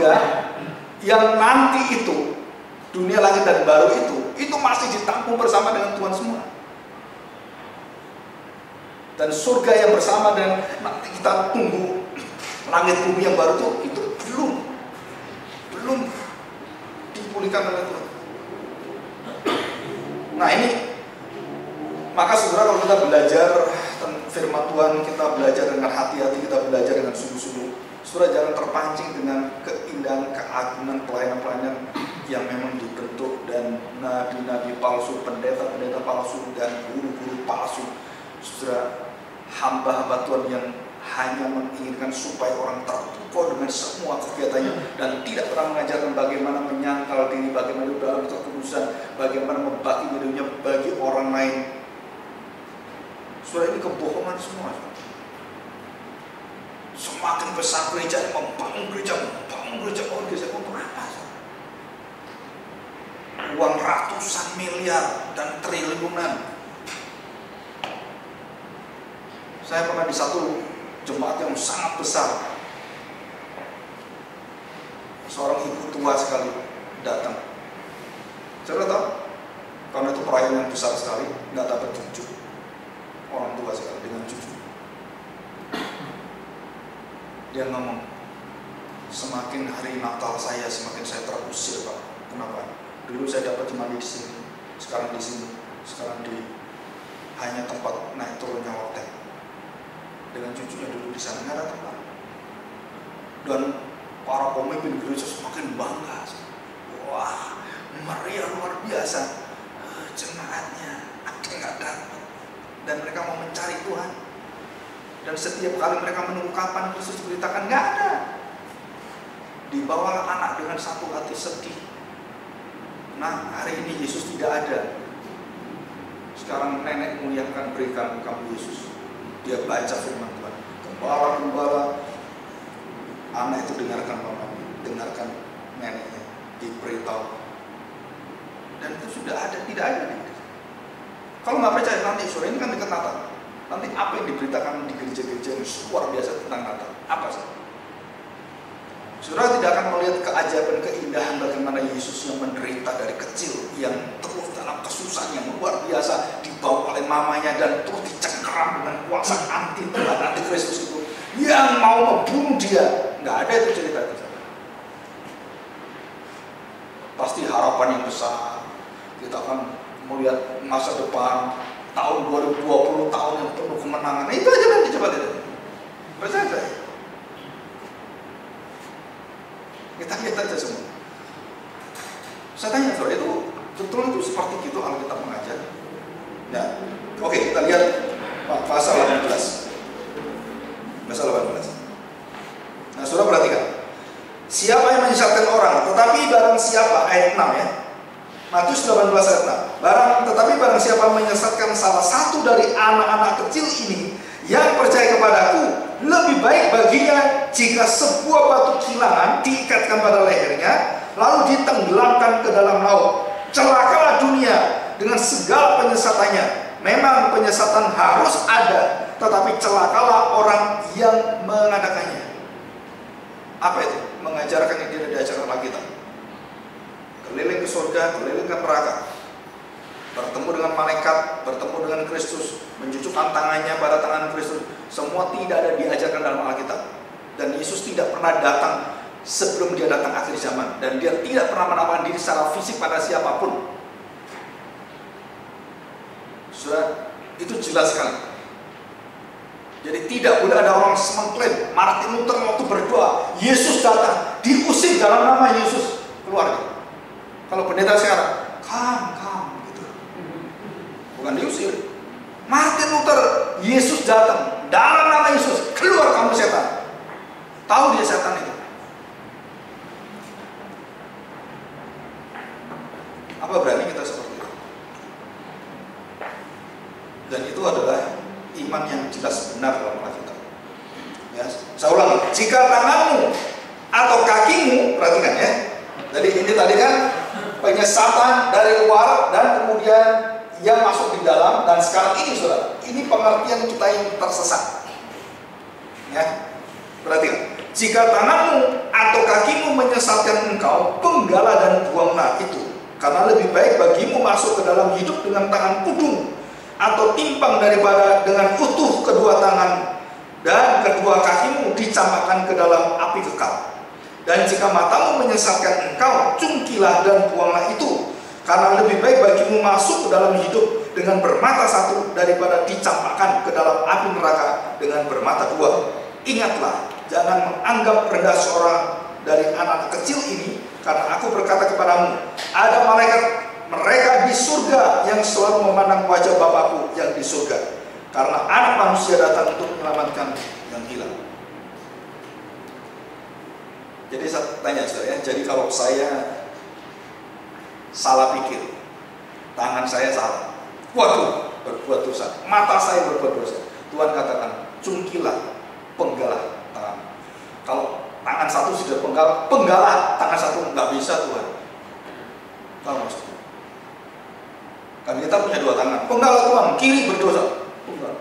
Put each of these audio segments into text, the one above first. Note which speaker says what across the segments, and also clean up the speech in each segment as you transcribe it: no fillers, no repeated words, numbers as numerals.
Speaker 1: surga yang nanti itu, dunia langit dan baru itu masih ditampung bersama dengan Tuhan semua. Dan surga yang bersama dan nanti kita tunggu langit bumi yang baru itu belum dipulihkan oleh Tuhan. Nah ini, maka saudara, kalau kita belajar firman Tuhan, kita belajar dengan hati-hati, kita belajar dengan sungguh-sungguh. Saudara jangan terpancing dengan keindahan, keagungan, pelayanan-pelayanan yang memang dibentuk dan nabi-nabi palsu, pendeta-pendeta palsu, dan guru-guru palsu. Saudara, hamba-hamba Tuhan yang hanya menginginkan supaya orang terpukau dengan semua kegiatannya dan tidak pernah mengajarkan bagaimana menyangkal diri, bagaimana dalam kekudusan, bagaimana membagi dirinya bagi orang lain. Saudara, ini kebohongan semua. Semakin besar gereja, membangun gereja untuk apa? Uang ratusan miliar dan triliunan. Saya pernah di satu jemaat yang sangat besar. Seorang ibu tua sekali datang. Saudara tahu? Karena itu perayaan yang besar sekali, nggak dapat cucu. Orang tua sekali dengan cucu. Dia ngomong, semakin hari Natal saya, semakin saya terusir, Pak. Kenapa? Dulu saya dapat cuma di sini, sekarang di sini, sekarang di hanya tempat naik turunnya hotel. Dengan cucunya dulu di sana nggak ada tempat. Dan para pemimpin gereja semakin bangga. Wah, meriah luar biasa. Jemaatnya ada nggak dapat. Dan mereka mau mencari Tuhan. Dan setiap kali mereka menunggu kapan Kristus diberitakan, nggak ada. Dibawalah anak dengan satu hati sedih. Nah, hari ini Yesus tidak ada. Sekarang nenek muliakan, berikan kamu Yesus. Dia baca firman Tuhan. Gembala, anak itu dengarkan mamanya, dengarkan neneknya, diberitahu. Dan itu sudah ada, tidak ada. Kalau nggak percaya, nanti sore ini kan dekat Natal. Nanti apa yang diberitakan di gereja-gereja yang luar biasa tentang Natal? Apa sih? Saudara tidak akan melihat keajaiban, keindahan bagaimana Yesus yang menderita dari kecil, yang terus dalam kesusahan yang luar biasa, dibawa oleh mamanya dan terus dicengkeram dengan kuasa anti Tuhan, anti Kristus itu, yang mau membunuh dia. Nggak ada itu cerita itu. Pasti harapan yang besar. Kita akan melihat masa depan. Tahun 2020, tahun yang penuh kemenangan. Nah, itu aja nanti coba lihat. Percaya saya. Kita lihat aja semua. Saya tanya, saudara, itu betul itu seperti itu Alkitab mengajar? Ya, oke, kita lihat pasal 18. Pasal 18. Nah, saudara perhatikan. Siapa yang menyesatkan orang? Tetapi barang siapa, ayat 6 ya. Matius 18 ayat 6. Tetapi barang siapa menyesatkan salah satu dari anak-anak kecil ini yang percaya kepadaku, lebih baik baginya jika sebuah batu kilangan diikatkan pada lehernya, lalu ditenggelamkan ke dalam laut. Celakalah dunia dengan segala penyesatannya. Memang penyesatan harus ada, tetapi celakalah orang yang mengadakannya. Apa itu? Mengajarkan yang tidak diajarkan Alkitab. Keliling ke surga, keliling ke neraka, bertemu dengan malaikat, bertemu dengan Kristus, menjujukkan tangannya pada tangan Kristus. Semua tidak ada diajarkan dalam Alkitab. Dan Yesus tidak pernah datang sebelum dia datang akhir zaman. Dan dia tidak pernah menawarkan diri secara fisik pada siapapun. Sudah, itu jelas sekali. Jadi tidak boleh ada orang mengklaim. Martin Luther waktu berdoa, Yesus datang, diusir dalam nama Yesus, keluar. Kalau pendeta sekarang, come, gitu. Bukan diusir. Martin Luther, Yesus datang, dalam nama Yesus, keluar kamu setan. Tahu dia setan itu. Apa berani kita seperti itu? Dan itu adalah iman yang jelas benar dalam Alkitab. Ya, saya ulangi, jika tanganmu atau kakimu, perhatikan ya. Jadi ini tadi kan penyesatan dari luar dan kemudian yang masuk di dalam, dan sekarang ini saudara, ini pengertian kita yang tersesat. Ya, perhatikan. Jika tanganmu atau kakimu menyesatkan engkau, penggalah dan buanglah itu. Karena lebih baik bagimu masuk ke dalam hidup dengan tangan pudung, atau timpang daripada dengan utuh kedua tangan dan kedua kakimu dicampakkan ke dalam api kekal. Dan jika matamu menyesatkan engkau, cungkilah dan buanglah itu. Karena lebih baik bagimu masuk ke dalam hidup dengan bermata satu daripada dicampakkan ke dalam api neraka dengan bermata dua. Ingatlah, jangan menganggap rendah seorang dari anak kecil ini, karena aku berkata kepadamu, ada malaikat mereka di surga yang selalu memandang wajah Bapakku yang di surga. Karena anak manusia datang untuk menyelamatkan yang hilang. Jadi saya tanya saudara, jadi kalau saya salah pikir, tangan saya salah, waduh, berbuat dosa, mata saya berbuat dosa, Tuhan katakan, cungkilah, penggalah tangan. Kalau tangan satu sudah penggalah tangan satu, nggak bisa Tuhan. Tahu maksudnya? Kan kita punya dua tangan, penggalah Tuhan, kiri berdosa, penggal.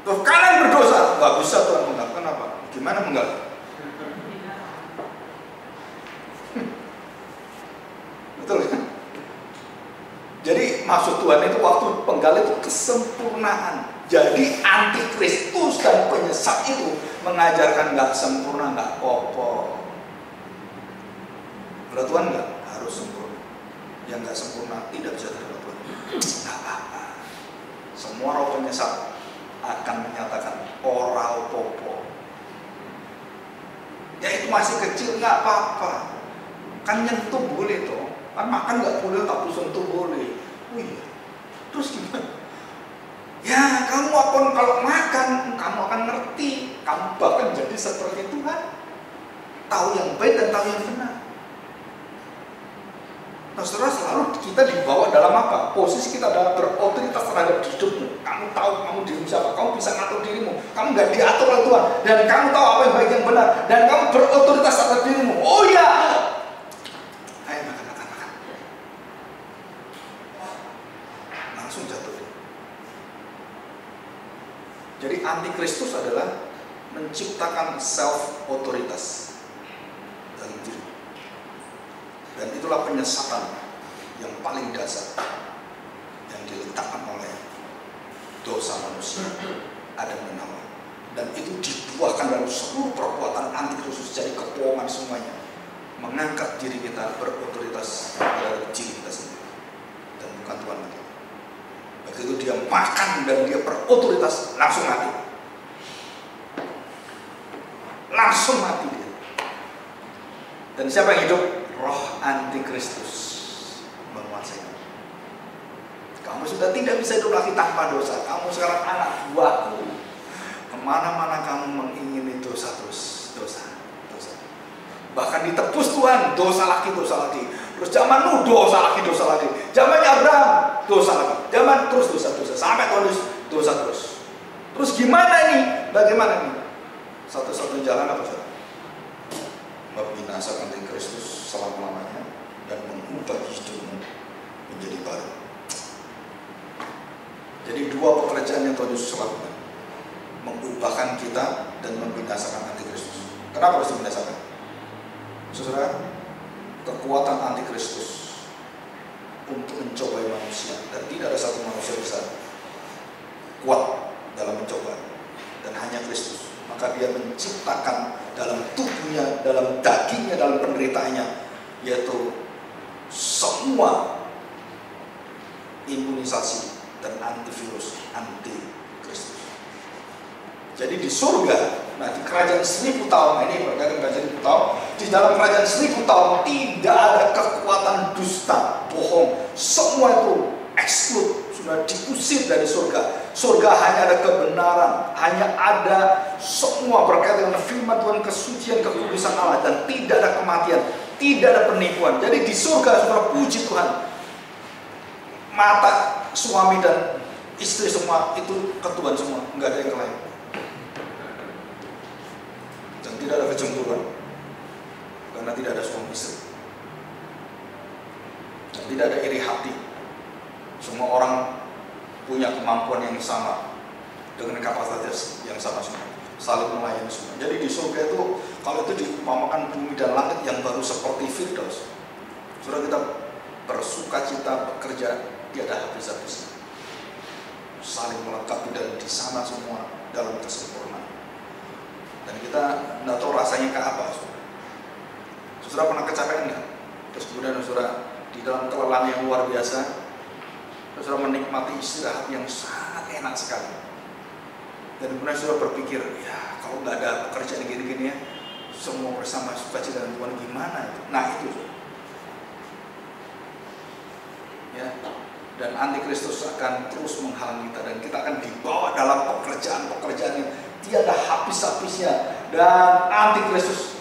Speaker 1: Terus kanan berdosa, nggak bisa Tuhan penggal. Kenapa? Gimana penggal? Betul kan? Jadi maksud Tuhan itu waktu penggal itu kesempurnaan. Jadi antikristus dan penyesat itu mengajarkan nggak sempurna, nggak kokoh. Menurut Tuhan nggak harus sempurna. Yang nggak sempurna tidak bisa terhadap Tuhan. Nggak apa-apa. Semua roh penyesat akan menyatakan oral popo. Ya itu masih kecil, nggak apa-apa. Kan nyentuh boleh toh. Kan makan nggak boleh, tapi sentuh boleh. Oh iya. Terus gimana? Ya kamu akan, kalau makan kamu akan ngerti, kamu bahkan jadi seperti Tuhan, tahu yang baik dan tahu yang benar. Nah saudara, selalu kita dibawa dalam apa? Posisi kita adalah berotoritas terhadap hidupmu. Kamu tahu kamu dirimu siapa, kamu bisa ngatur dirimu, kamu nggak diatur oleh Tuhan, dan kamu tahu apa yang baik yang benar, dan kamu berotoritas terhadap dirimu. Oh ya, ayo makan. Langsung jatuh. Jadi antikristus adalah menciptakan self otoritas dalam diri. Dan itulah penyesatan yang paling dasar yang diletakkan oleh dosa manusia, Adam dan Hawa. Dan itu dibuahkan dalam seluruh perbuatan antikristus, jadi kebohongan semuanya. Mengangkat diri kita berotoritas terhadap diri kita sendiri dan bukan Tuhan lagi. Begitu dia makan dan dia berotoritas, langsung mati. Langsung mati dia. Dan siapa yang hidup? Roh antikristus menguasai kamu. Kamu sudah tidak bisa hidup lagi tanpa dosa. Kamu sekarang anak buahku. Kemana-mana kamu mengingini dosa terus, dosa. Bahkan ditebus Tuhan, dosa lagi. Terus zaman Nuh, dosa lagi. Zamannya Abraham, dosa lagi. Zaman terus dosa. Sampai Tuhan dosa terus. Terus gimana ini? Bagaimana ini? Satu-satunya jalan apa saudara? Membinasakan antikristus selama-lamanya dan mengubah hidupmu menjadi baru. Jadi dua pekerjaan yang Tuhan Yesus lakukan, mengubahkan kita dan membinasakan antikristus. Kenapa harus dibinasakan? Saudara, kekuatan antikristus untuk mencobai manusia, dan tidak ada satu manusia bisa kuat dalam mencoba, dan hanya Kristus. Maka dia menciptakan dalam tubuhnya, dalam dagingnya, dalam penderitaannya, yaitu semua imunisasi dan antivirus, anti-Kristus. Jadi di surga, nah di kerajaan 1000 tahun ini, berkaitan kerajaan 1000 tahun, di dalam kerajaan 1000 tahun tidak ada kekuatan dusta, bohong, semua itu exclude, sudah diusir dari surga. Surga hanya ada kebenaran, hanya ada semua berkaitan dengan firman Tuhan, kesucian, kekudusan Allah, dan tidak ada kematian, tidak ada penipuan. Jadi di surga, saudara, puji Tuhan, mata suami dan istri semua itu ke Tuhan semua, nggak ada yang ke lain. Dan tidak ada kecemburuan, karena tidak ada suami istri. Dan tidak ada iri hati. Semua orang punya kemampuan yang sama dengan kapasitas yang sama semua. saling melayani semua. Jadi di surga itu, kalau itu diumpamakan bumi dan langit yang baru seperti Firdaus, saudara, kita bersuka cita bekerja tiada habis-habisnya, saling melengkapi dan di sana semua dalam kesempurnaan. Dan kita nggak tahu rasanya ke apa. Saudara pernah kecapean nggak? Terus kemudian saudara di dalam kelelahan yang luar biasa, saudara menikmati istirahat yang sangat enak sekali. Dan kemudian saudara berpikir, ya kalau nggak ada pekerjaan gini-gini ya, semua bersama sukacita dengan Tuhan gimana itu? Nah itu, ya. Dan antikristus akan terus menghalangi kita dan kita akan dibawa dalam pekerjaan-pekerjaan yang tiada habis-habisnya. Dan antikristus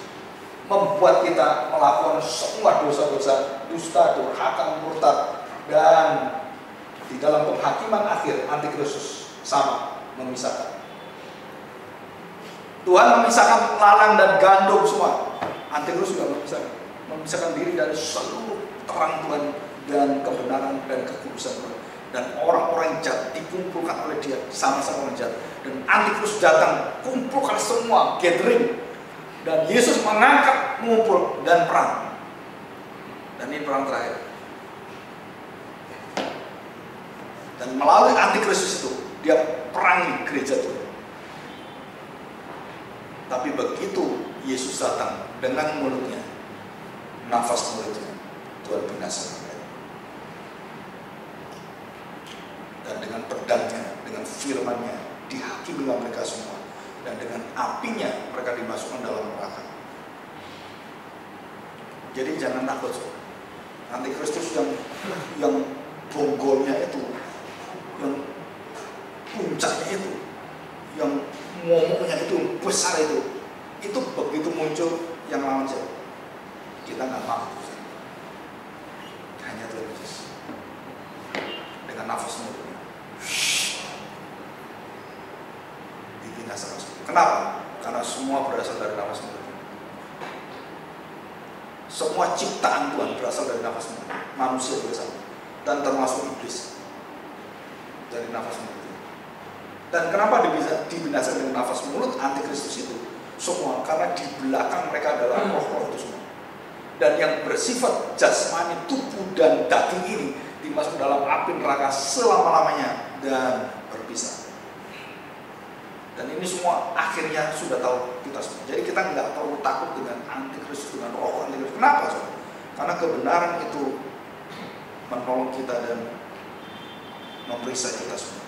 Speaker 1: membuat kita melakukan semua dosa-dosa, dusta, durhaka, murtad. Dan di dalam penghakiman akhir, antikristus sama memisahkan. Tuhan memisahkan lalang dan gandum semua. Antikristus juga memisahkan diri dari seluruh terang Tuhan dan kebenaran dan kekudusan Tuhan. Dan orang-orang yang jahat dikumpulkan oleh dia, sama-sama orang jahat. Dan antikristus datang, kumpulkan semua, gathering. Dan Yesus mengangkat, mengumpul, dan perang. Dan ini perang terakhir. Dan melalui antikristus itu, dia perangi gereja Tuhan. Tapi begitu Yesus datang dengan mulutnya, nafas mulutnya, Tuhan binasakan. Dan dengan pedangnya, dengan firman-Nya, dihakimilah mereka semua. Dan dengan apinya mereka dimasukkan dalam neraka. Jadi jangan takut. Antikristus yang bonggolnya itu, yang puncaknya itu, yang momoknya itu besar itu begitu muncul yang lawan siapa? Kita nggak mampu. Hanya Tuhan Yesus dengan nafas mulutnya dibinasakan. Kenapa? Karena semua berasal dari nafas mulutnya. Semua ciptaan Tuhan berasal dari nafas mulutnya. Manusia juga sama, dan termasuk iblis dari nafas mulutnya. Dan kenapa dibinasakan dengan nafas mulut antikristus itu? Semua karena di belakang mereka adalah roh-roh itu semua. Dan yang bersifat jasmani, tubuh dan daging ini dimasuk dalam api neraka selama-lamanya dan berpisah. Dan ini semua akhirnya sudah tahu kita semua. Jadi kita nggak perlu takut dengan antikristus, dengan roh antikristus. Kenapa? Karena kebenaran itu menolong kita dan memeriksa kita semua.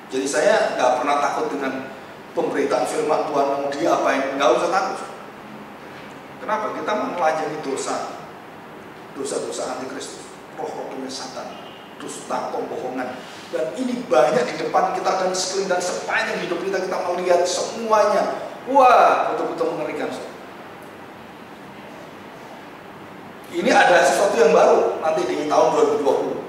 Speaker 1: Jadi saya nggak pernah takut dengan pemberitaan firman Tuhan mau dia apain, nggak usah takut. Kenapa? Kita mempelajari dosa-dosa antikristus, roh-roh Satan, dusta, pembohongan. Dan ini banyak di depan kita dan sekeliling dan sepanjang hidup kita melihat semuanya. Wah, betul-betul mengerikan. Ini ada sesuatu yang baru nanti di tahun 2020.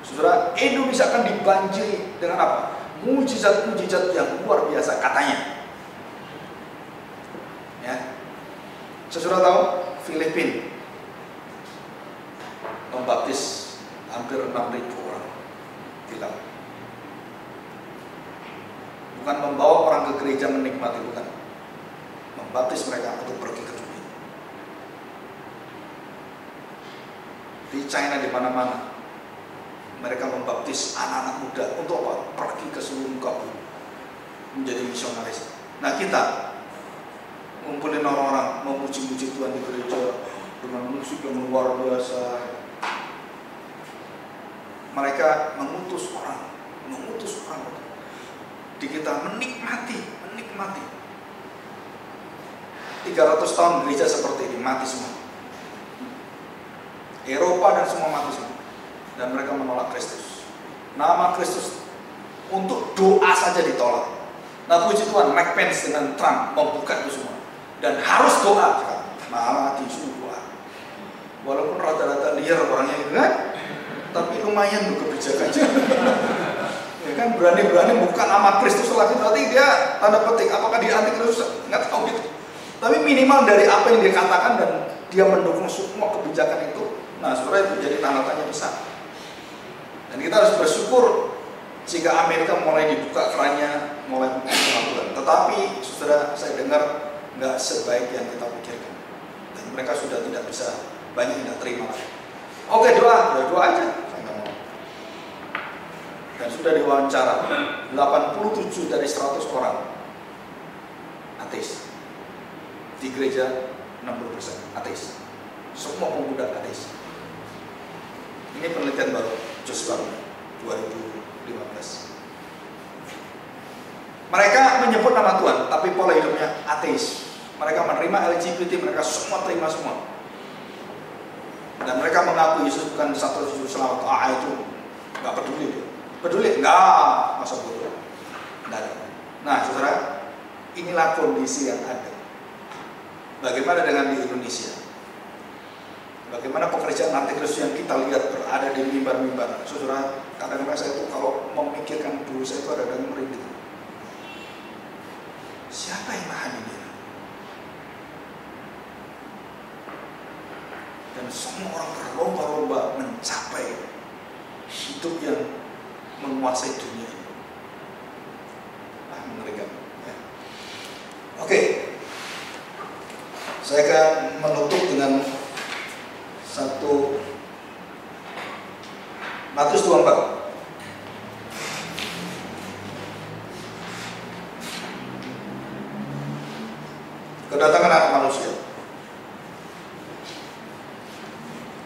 Speaker 1: Saudara, Indonesia akan dibanjiri dengan apa? Mujizat-mujizat yang luar biasa katanya. Ya. Saudara tahu Filipina membaptis hampir 6.000 orang. Tidak. Bukan membawa orang ke gereja menikmati, bukan. Membaptis mereka untuk pergi ke dunia. Di China di mana-mana mereka membaptis anak-anak muda untuk apa? Pergi ke seluruh muka bumi menjadi misionaris. Nah kita ngumpulin orang-orang memuji-muji Tuhan di gereja dengan musik yang luar biasa. Mereka mengutus orang di kita menikmati. 300 tahun gereja seperti ini mati semua. Eropa dan semua mati semua. Dan mereka menolak Kristus. Nama Kristus untuk doa saja ditolak. Nah puji Tuhan, Mike Pence dengan Trump membuka itu semua. Dan harus doa, malah disuruh doa. Walaupun rata-rata liar orangnya itu kan, tapi lumayan loh kebijakannya. Ya kan, berani-berani buka nama Kristus lagi, berarti dia tanda petik apakah dia anti Kristus, nggak tahu gitu. Tapi minimal dari apa yang dia katakan dan dia mendukung semua kebijakan itu. Nah saudara, itu jadi tanda tanya besar. Dan kita harus bersyukur sehingga Amerika mulai dibuka kerannya, mulai mengenal Tuhan. Tetapi saudara, saya dengar nggak sebaik yang kita pikirkan, dan mereka sudah tidak bisa, banyak yang tidak terima. Oke, doa aja, saya nggak mau. Dan sudah diwawancara 87 dari 100 orang ateis. Di gereja 60% ateis. Semua pemuda ateis. Ini penelitian baru, Joshua 2015. Mereka menyebut nama Tuhan, tapi pola hidupnya ateis. Mereka menerima LGBT, mereka semua terima semua. Dan mereka mengaku Yesus bukan satu juru selamat. Itu nggak peduli dia. Peduli? Nggak, masa bodoh. Nggak ada. Nah, saudara, inilah kondisi yang ada. Bagaimana dengan di Indonesia? Bagaimana pekerjaan antikristus yang kita lihat berada di mimbar-mimbar? Saudara, kadang-kadang saya itu kalau memikirkan dulu saya itu ada yang merinding. Siapa yang nahan ini? Dan semua orang berlomba-lomba mencapai hidup yang menguasai dunia ini. Mengerikan. Ya. Oke. Saya akan menutup dengan satu Matius 24. Kedatangan anak manusia.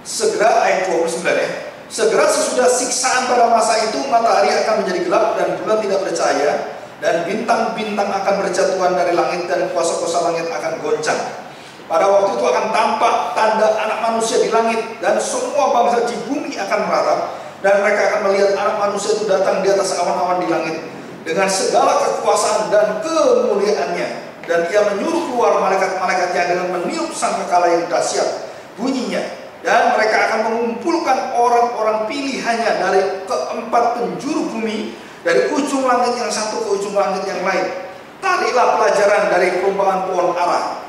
Speaker 1: Segera, ayat 29 ya. Segera sesudah siksaan pada masa itu, matahari akan menjadi gelap dan bulan tidak bercahaya, dan bintang-bintang akan berjatuhan dari langit dan kuasa-kuasa langit akan goncang. Pada waktu itu akan tampak tanda anak manusia di langit, dan semua bangsa di bumi akan meratap, dan mereka akan melihat anak manusia itu datang di atas awan-awan di langit dengan segala kekuasaan dan kemuliaannya. Dan ia menyuruh keluar malaikat-malaikatnya dengan meniup sangkakala yang dahsyat bunyinya, dan mereka akan mengumpulkan orang-orang pilihannya dari keempat penjuru bumi, dari ujung langit yang satu ke ujung langit yang lain. Tariklah pelajaran dari perumpamaan pohon ara.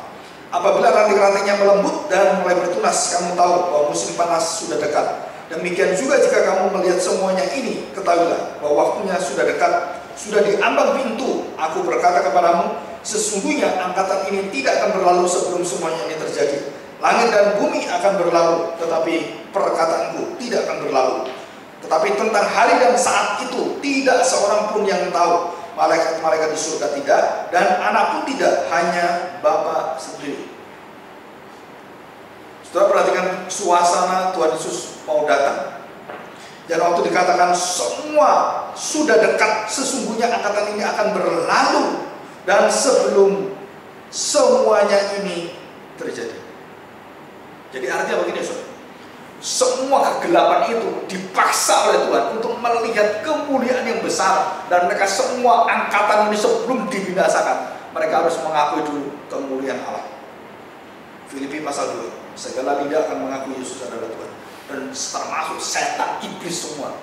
Speaker 1: Apabila ranting-rantingnya melembut dan mulai bertunas, kamu tahu bahwa musim panas sudah dekat. Demikian juga jika kamu melihat semuanya ini, ketahuilah bahwa waktunya sudah dekat, sudah diambang pintu. Aku berkata kepadamu, sesungguhnya angkatan ini tidak akan berlalu sebelum semuanya ini terjadi. Langit dan bumi akan berlalu, tetapi perkataanku tidak akan berlalu. Tetapi tentang hari dan saat itu, tidak seorang pun yang tahu. Malaikat-malaikat di surga tidak, dan anak pun tidak, hanya Bapa sendiri. Saudara perhatikan suasana Tuhan Yesus mau datang. Dan waktu dikatakan semua sudah dekat, sesungguhnya angkatan ini akan berlalu, dan sebelum semuanya ini terjadi. Jadi artinya begini, saudara. Semua kegelapan itu dipaksa oleh Tuhan untuk melihat kemuliaan yang besar, dan mereka semua angkatan ini sebelum dibinasakan, mereka harus mengakui dulu kemuliaan Allah. Filipi pasal 2, segala lidah akan mengakui Yesus adalah Tuhan, dan termasuk setan, iblis semua.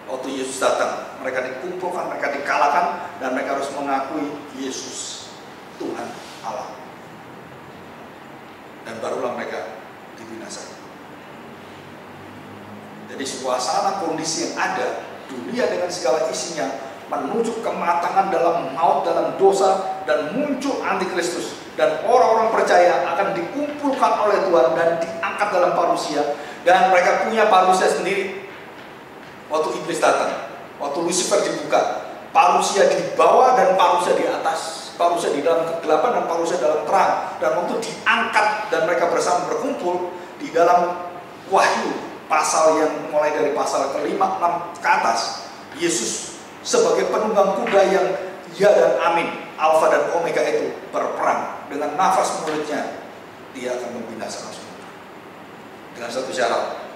Speaker 1: Waktu Yesus datang, mereka dikumpulkan, mereka dikalahkan, dan mereka harus mengakui Yesus Tuhan Allah, dan barulah mereka dibinasakan. Jadi suasana kondisi yang ada, dunia dengan segala isinya menuju kematangan dalam maut, dalam dosa, dan muncul antikristus, dan orang-orang percaya akan dikumpulkan oleh Tuhan dan diangkat dalam parusia, dan mereka punya parusia sendiri. Waktu iblis datang, waktu Lucifer dibuka, parusia di bawah dan parusia di atas, parusia di dalam kegelapan dan parusia dalam terang. Dan waktu diangkat dan mereka bersama berkumpul di dalam Wahyu pasal yang mulai dari pasal ke-5, 6 ke atas, Yesus sebagai penunggang kuda yang ya dan amin, Alfa dan Omega itu berperang. Dengan nafas mulutnya dia akan membinasakan semua. Dengan satu syarat,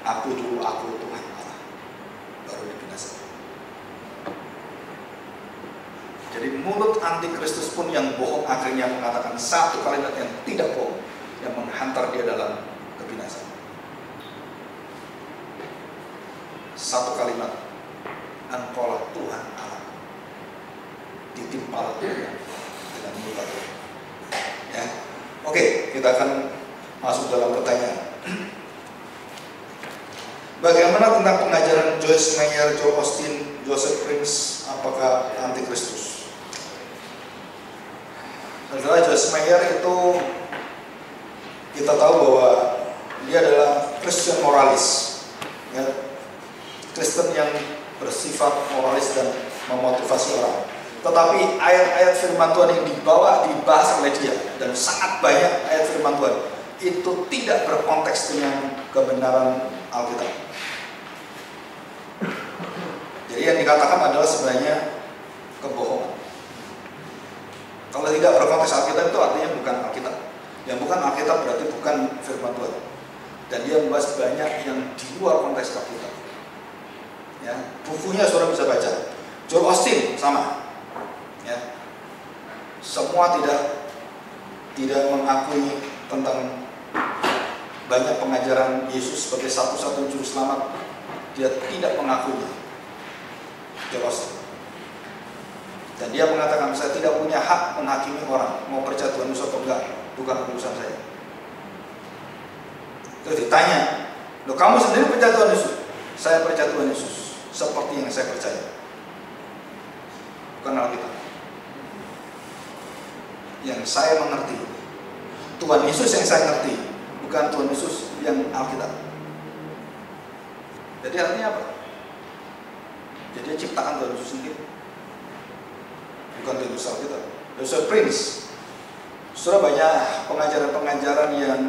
Speaker 1: aku dulu, aku Tuhan Allah, baru dibinasakan. Jadi mulut antikristus pun yang bohong akhirnya mengatakan satu kalimat yang tidak bohong, yang menghantar dia dalam kebinasaan. Satu kalimat, engkaulah Tuhan Allah, ditimpal Tuhan dengan muka Tuhan. Ya, oke, kita akan masuk dalam pertanyaan. Bagaimana tentang pengajaran Joyce Meyer, Joel Austin, Joseph Prince, apakah antikristus? Setelah Joyce Meyer itu kita tahu bahwa dia adalah Christian moralis, ya. Kristen yang bersifat moralis dan memotivasi orang. Tetapi ayat-ayat firman Tuhan yang dibahas oleh dia, dan sangat banyak ayat firman Tuhan, itu tidak berkonteks dengan kebenaran Alkitab. Jadi yang dikatakan adalah sebenarnya kebohongan. Kalau tidak berkonteks Alkitab itu artinya bukan Alkitab. Yang bukan Alkitab berarti bukan firman Tuhan. Dan dia membahas banyak yang di luar konteks Alkitab. Ya, bukunya saudara bisa baca. Joel Austin sama. Ya. Semua tidak mengakui tentang banyak pengajaran Yesus sebagai satu-satunya juru selamat. Dia tidak mengakuinya. Joel Austin. Dan dia mengatakan, saya tidak punya hak menghakimi orang mau percaya Tuhan Yesus atau enggak, bukan urusan saya. Terus ditanya, loh kamu sendiri percaya Tuhan Yesus? Saya percaya Tuhan Yesus seperti yang saya percaya, bukan Alkitab. Yang saya mengerti Tuhan Yesus yang saya ngerti, bukan Tuhan Yesus yang Alkitab. Jadi artinya apa? Jadi dia ciptaan Tuhan Yesus sendiri, bukan Tuhan Yesus Alkitab. Joseph Prince, saudara, banyak pengajaran-pengajaran yang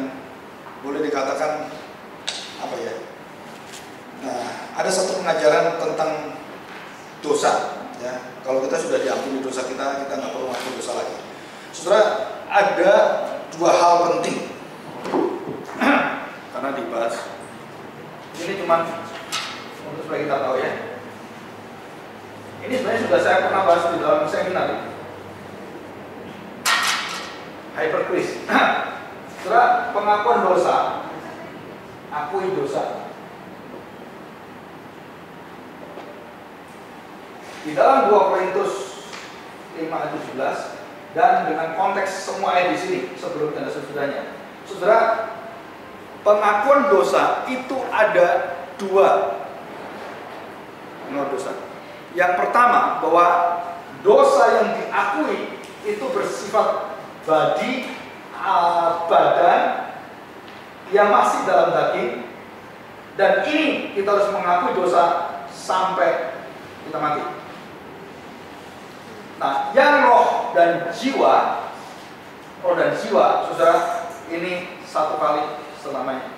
Speaker 1: boleh dikatakan apa ya? Nah, ada satu pengajaran tentang dosa. Ya, kalau kita sudah diampuni dosa kita nggak perlu melakukan dosa lagi. Saudara, ada dua hal penting karena dibahas. Ini cuma untuk supaya kita tahu ya. Ini sebenarnya sudah saya pernah bahas di dalam seminar Hyperquiz. Saudara, pengakuan dosa, akui dosa. Di dalam 2 Korintus 5 ayat 17 dan dengan konteks semua ayat di sini sebelum dan sesudahnya. Saudara, pengakuan dosa itu ada dua dosa. Yang pertama, bahwa dosa yang diakui itu bersifat badan yang masih dalam daging, dan ini kita harus mengakui dosa sampai kita mati. Nah, yang roh dan jiwa, saudara, ini satu kali selamanya.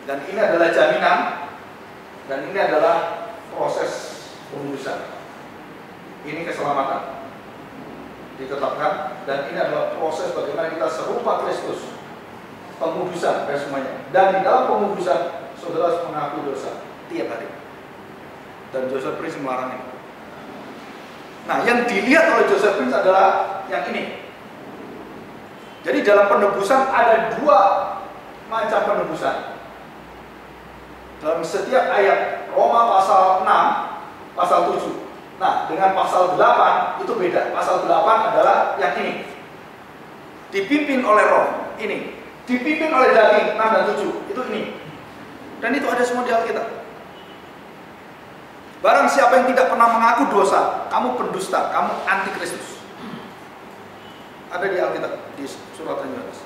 Speaker 1: Dan ini adalah jaminan, dan ini adalah proses pemudusan. Ini keselamatan ditetapkan, dan ini adalah proses bagaimana kita serupa Kristus, pemudusan dan semuanya. Dan di dalam pemudusan, saudara harus mengakui dosa tiap hari. Dan Joseph Prince melarang ini. Nah, yang dilihat oleh Joseph Prince adalah yang ini. Jadi dalam penebusan ada dua macam penebusan. Dalam setiap ayat Roma pasal 6, pasal 7. Nah, dengan pasal 8 itu beda. Pasal 8 adalah yang ini. Dipimpin oleh roh, ini. Dipimpin oleh daging, 6 dan 7, itu ini. Dan itu ada semua di Alkitab. Barang siapa yang tidak pernah mengaku dosa, kamu pendusta, kamu antikristus. Ada di Alkitab, di surat Yohanes.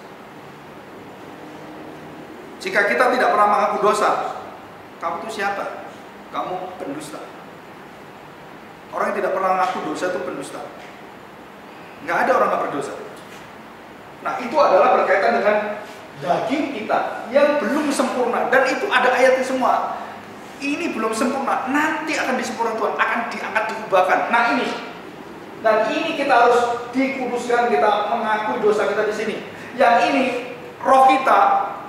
Speaker 1: Jika kita tidak pernah mengaku dosa, kamu itu siapa? Kamu pendusta. Orang yang tidak pernah mengaku dosa itu pendusta. Nggak ada orang nggak berdosa. Nah, itu adalah berkaitan dengan daging kita yang belum sempurna, dan itu ada ayatnya semua. Ini belum sempurna, nanti akan disempurnakan Tuhan, akan diangkat, diubahkan. Nah ini, dan ini kita harus dikuduskan, kita mengakui dosa kita di sini. Yang ini, roh kita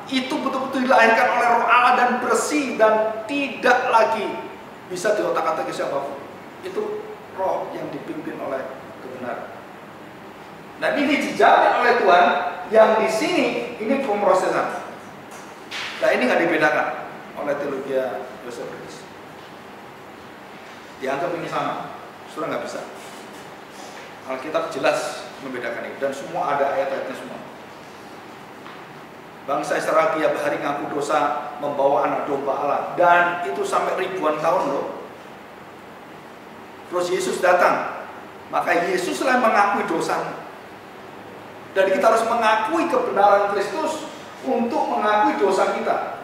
Speaker 1: itu betul-betul dilahirkan oleh roh Allah dan bersih dan tidak lagi bisa diotak-atik siapapun. Itu roh yang dipimpin oleh kebenaran. Dan ini dijamin oleh Tuhan. Yang di sini ini pemrosesan. Nah ini nggak dibedakan oleh teologi Joseph Prince. Dianggap ini sama, saudara nggak bisa. Alkitab jelas membedakan ini, dan semua ada ayat-ayatnya semua.
Speaker 2: Bangsa Israel tiap hari ngaku dosa, membawa anak domba Allah, dan itu sampai ribuan tahun loh. Terus Yesus datang, maka Yesuslah yang mengakui dosanya. Dan kita harus mengakui kebenaran Kristus untuk mengakui dosa kita.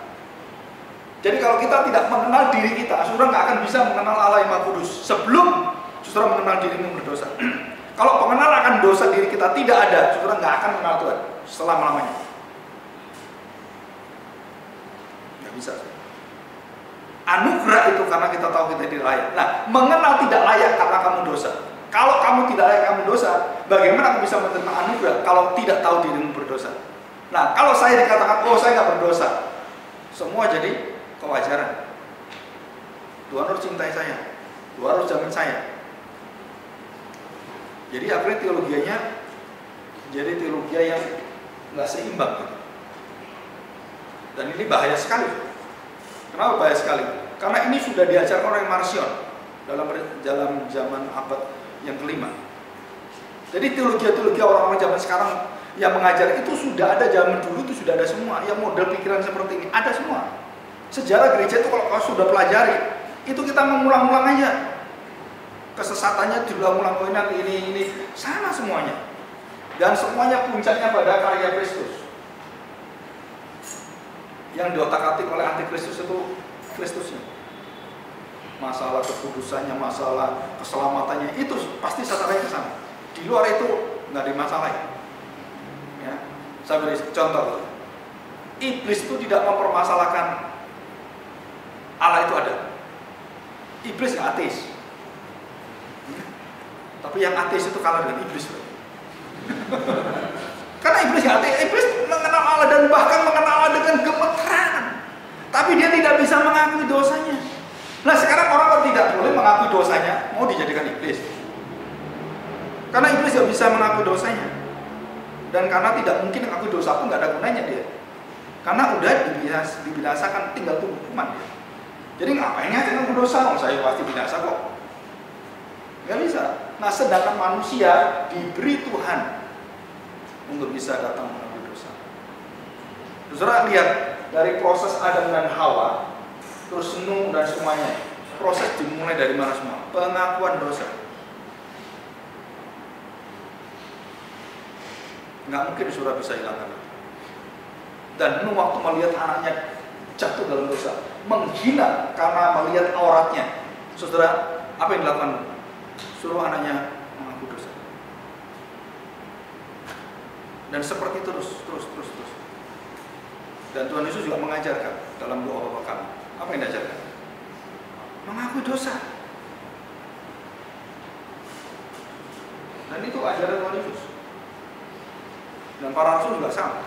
Speaker 2: Jadi kalau kita tidak mengenal diri kita, saudara nggak akan bisa mengenal Allah yang Maha Kudus sebelum saudara mengenal dirimu berdosa. Kalau pengenalan akan dosa diri kita tidak ada, saudara nggak akan mengenal Tuhan selama-lamanya. Nggak bisa. Anugerah itu karena kita tahu kita tidak layak. Nah, mengenal tidak layak karena kamu dosa. Kalau kamu tidak layak kamu dosa, bagaimana kamu bisa menerima anugerah kalau tidak tahu dirimu berdosa? Nah, kalau saya dikatakan, oh saya nggak berdosa, semua jadi kewajaran. Tuhan harus cintai saya, Tuhan harus jamin saya. Jadi akhirnya teologianya jadi teologi yang nggak seimbang. Dan ini bahaya sekali. Kenapa bahaya sekali? Karena ini sudah diajarkan oleh Marcion dalam zaman abad yang kelima. Jadi teologi orang-orang zaman sekarang yang mengajar itu sudah ada, zaman dulu itu sudah ada semua. Yang model pikiran seperti ini ada semua. Sejarah gereja itu kalau sudah pelajari, itu kita mengulang-ulang aja. Kesesatannya diulang-ulang, ini sama semuanya. Dan semuanya puncaknya pada karya Kristus. Yang diotak-atik oleh antikristus itu Kristusnya. Masalah kekudusannya, masalah keselamatannya, itu pasti sasarannya ke sana. Di luar itu nggak dimasalahin. Ya. Saya beri contoh. Iblis itu tidak mempermasalahkan Allah itu ada. Iblis nggak ateis. Tapi yang ateis itu kalah dengan iblis. Karena iblis nggak ateis, iblis mengenal Allah dan bahkan mengenal Allah dengan gemeteran. Tapi dia tidak bisa mengakui dosanya. Nah sekarang orang tidak boleh mengakui dosanya, mau dijadikan iblis. Karena iblis nggak bisa mengakui dosanya. Dan karena tidak mungkin mengakui dosa pun nggak ada gunanya dia. Karena udah dibinasakan, tinggal tunggu hukuman dia. Jadi ngapain aja ngaku dosa? Oh, saya pasti binasa kok. Nggak bisa. Nah sedangkan manusia diberi Tuhan untuk bisa datang mengakui dosa. Saudara lihat dari proses Adam dan Hawa, terus Nuh dan semuanya, proses dimulai dari mana semua? Pengakuan dosa. Nggak mungkin saudara bisa hilangkan. Dan Nuh waktu melihat anaknya jatuh dalam dosa, menghina karena melihat auratnya, saudara, apa yang dilakukan? Suruh anaknya mengaku dosa. Dan seperti terus. Dan Tuhan Yesus juga mengajarkan dalam doa Bapa Kami. Apa yang diajarkan? Mengaku dosa. Dan itu ajaran Tuhan Yesus. Dan para rasul juga sama.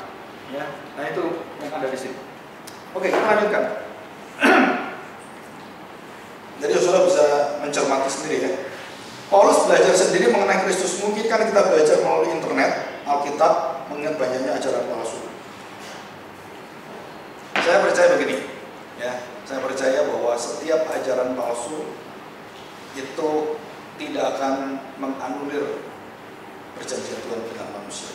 Speaker 2: Ya, nah itu yang ada di sini. Oke, kita lanjutkan.
Speaker 1: Jadi saudara bisa mencermati sendiri ya. Paulus belajar sendiri mengenai Kristus. Mungkin kan kita belajar melalui internet, Alkitab, mengingat banyaknya ajaran palsu. Saya percaya begini, ya. Saya percaya bahwa setiap ajaran palsu itu tidak akan menganulir perjanjian Tuhan dengan manusia.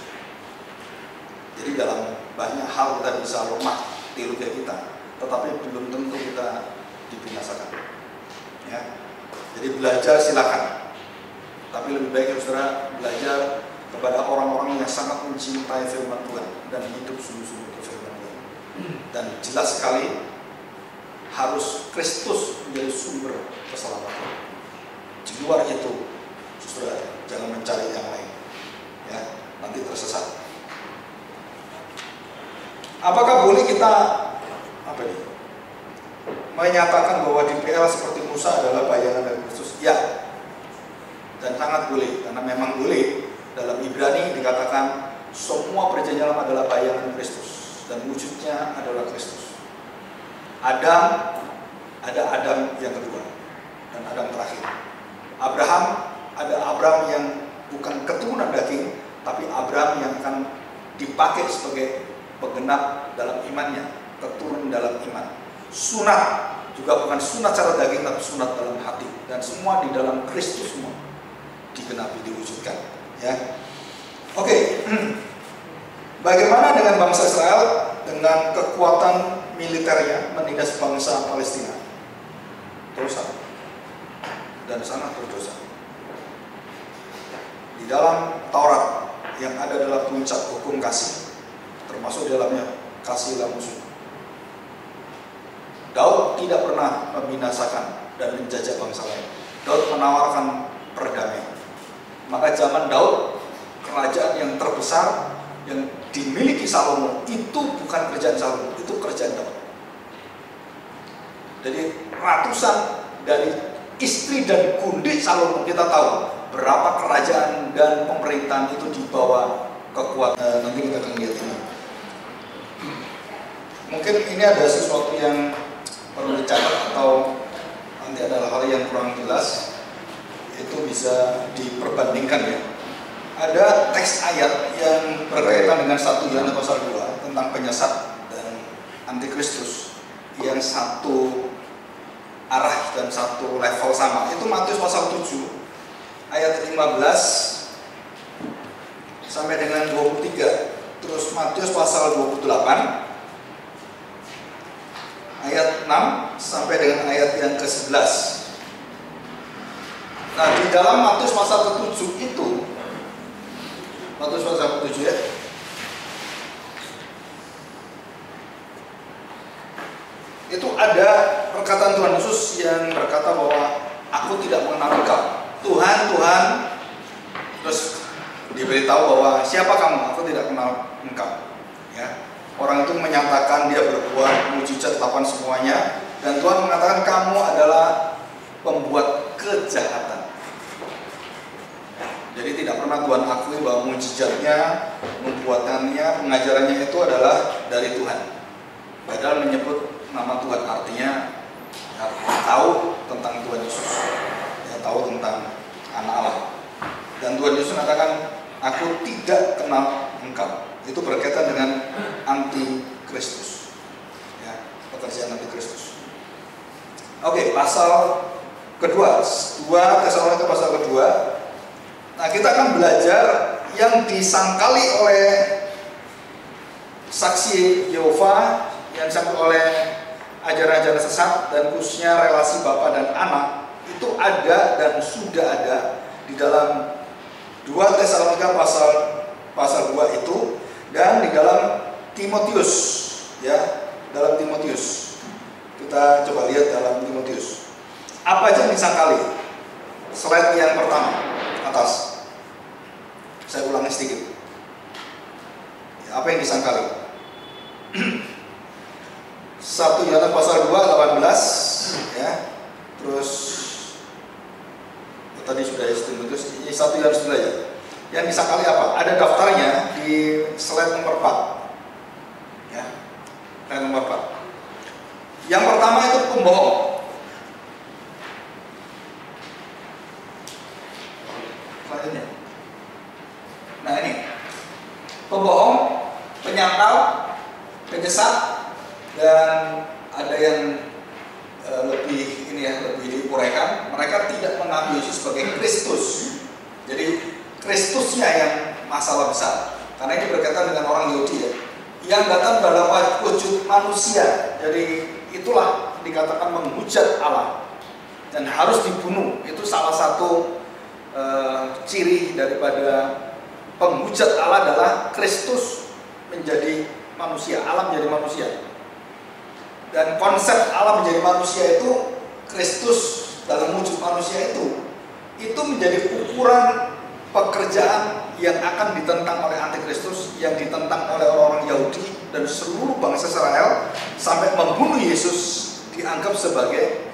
Speaker 1: Jadi dalam banyak hal kita bisa lemah teologi kita, tetapi belum tentu kita dibinasakan. Ya. Jadi belajar silakan, tapi lebih baik saudara belajar kepada orang-orang yang sangat mencintai firman Tuhan dan hidup sungguh-sungguh untuk firman Tuhan. Dan jelas sekali harus Kristus menjadi sumber keselamatan. Di luar itu, saudara jangan mencari yang lain, ya nanti tersesat. Apakah boleh kita menyatakan bahwa DPL seperti Musa adalah bayangan dari Kristus? Ya, dan sangat boleh, karena memang boleh. Dalam Ibrani dikatakan semua perjanjian lama adalah bayangan Kristus dan wujudnya adalah Kristus. Ada Adam yang kedua dan Adam terakhir. Abraham, ada Abraham yang bukan keturunan daging, tapi Abraham yang akan dipakai sebagai penggenap dalam imannya, keturunan dalam iman. Sunat juga bukan sunat secara daging, tapi sunat dalam hati, dan semua di dalam Kristus semua digenapi, diwujudkan. Ya, oke. Bagaimana dengan bangsa Israel? dengan kekuatan militernya menindas bangsa Palestina. Dosa. Dan sangat berdosa. Di dalam Taurat yang ada adalah puncak hukum kasih, termasuk dalamnya kasihilah musuh. Daud tidak pernah membinasakan dan menjajah bangsa lain. Daud menawarkan perdamaian. Maka zaman Daud, kerajaan yang terbesar yang dimiliki Salomo itu bukan kerjaan Salomo, itu kerjaan Daud. Jadi ratusan dari istri dan gundik Salomo, kita tahu berapa kerajaan dan pemerintahan itu di bawah kekuatan. Nanti kita akan lihat ini. Mungkin ini ada sesuatu yang perlu dicatat atau nanti adalah hal yang kurang jelas, itu bisa diperbandingkan ya. Ada teks ayat yang berkaitan dengan 1 Yohanes pasal 2 tentang penyesat dan antikristus yang satu arah dan satu level sama. Itu Matius pasal 7 ayat 15 sampai dengan 23. Terus Matius pasal 28 ayat 6 sampai dengan ayat yang ke-11. Nah, di dalam Matius pasal ke-7 itu, Matius pasal ke-7 ya, itu ada perkataan Tuhan Yesus yang berkata bahwa aku tidak mengenal engkau. Tuhan, Tuhan, terus diberitahu bahwa siapa kamu? Aku tidak kenal engkau. Ya. Orang itu menyatakan dia berbuat mujizat lakukan semuanya, dan Tuhan mengatakan kamu adalah pembuat kejahatan. Jadi tidak pernah Tuhan akui bahwa mujizatnya, pembuatannya, pengajarannya itu adalah dari Tuhan. Padahal menyebut nama Tuhan artinya ya, tahu tentang Tuhan Yesus, ya, tahu tentang Anak Allah. Dan Tuhan Yesus mengatakan, aku tidak kenal engkau. Itu berkaitan dengan anti-Kristus, ya, pekerjaan anti-Kristus. Oke, pasal kedua, 2 Tesalonika pasal kedua. Nah, kita akan belajar yang disangkali oleh saksi Yehova, yang disangkali oleh ajaran-ajaran sesat, dan khususnya relasi Bapa dan Anak, itu ada dan sudah ada di dalam 2 Tesalonika pasal 2 itu, dan di dalam Timotius, ya, dalam Timotius. Kita coba lihat dalam Timotius. Apa aja yang disangkali? Slide yang pertama atas. Saya ulangi sedikit. Ya, apa yang disangkali? 1 Yohanes pasal 2 18 ya. Terus tadi sudah ya Timotius, 1 Yohanes dulu aja. Yang disangkali apa? Ada daftarnya di slide nomor 4. Ya. Slide nomor 4. Yang pertama itu pembohong. Selanjutnya. Nah, ini. Pembohong, penyangkal, penyesat, dan ada yang lebih ini ya, lebih diuraikan, mereka tidak mengambil Yesus sebagai Kristus. Jadi Kristusnya yang masalah besar, karena ini berkaitan dengan orang Yahudi ya, yang datang dalam wujud manusia. Jadi itulah dikatakan menghujat Allah dan harus dibunuh. Itu salah satu ciri daripada penghujat Allah adalah Kristus menjadi manusia, Allah menjadi manusia. Dan konsep Allah menjadi manusia itu, Kristus dalam wujud manusia itu menjadi ukuran pekerjaan yang akan ditentang oleh antikristus, yang ditentang oleh orang-orang Yahudi dan seluruh bangsa Israel, sampai membunuh Yesus dianggap sebagai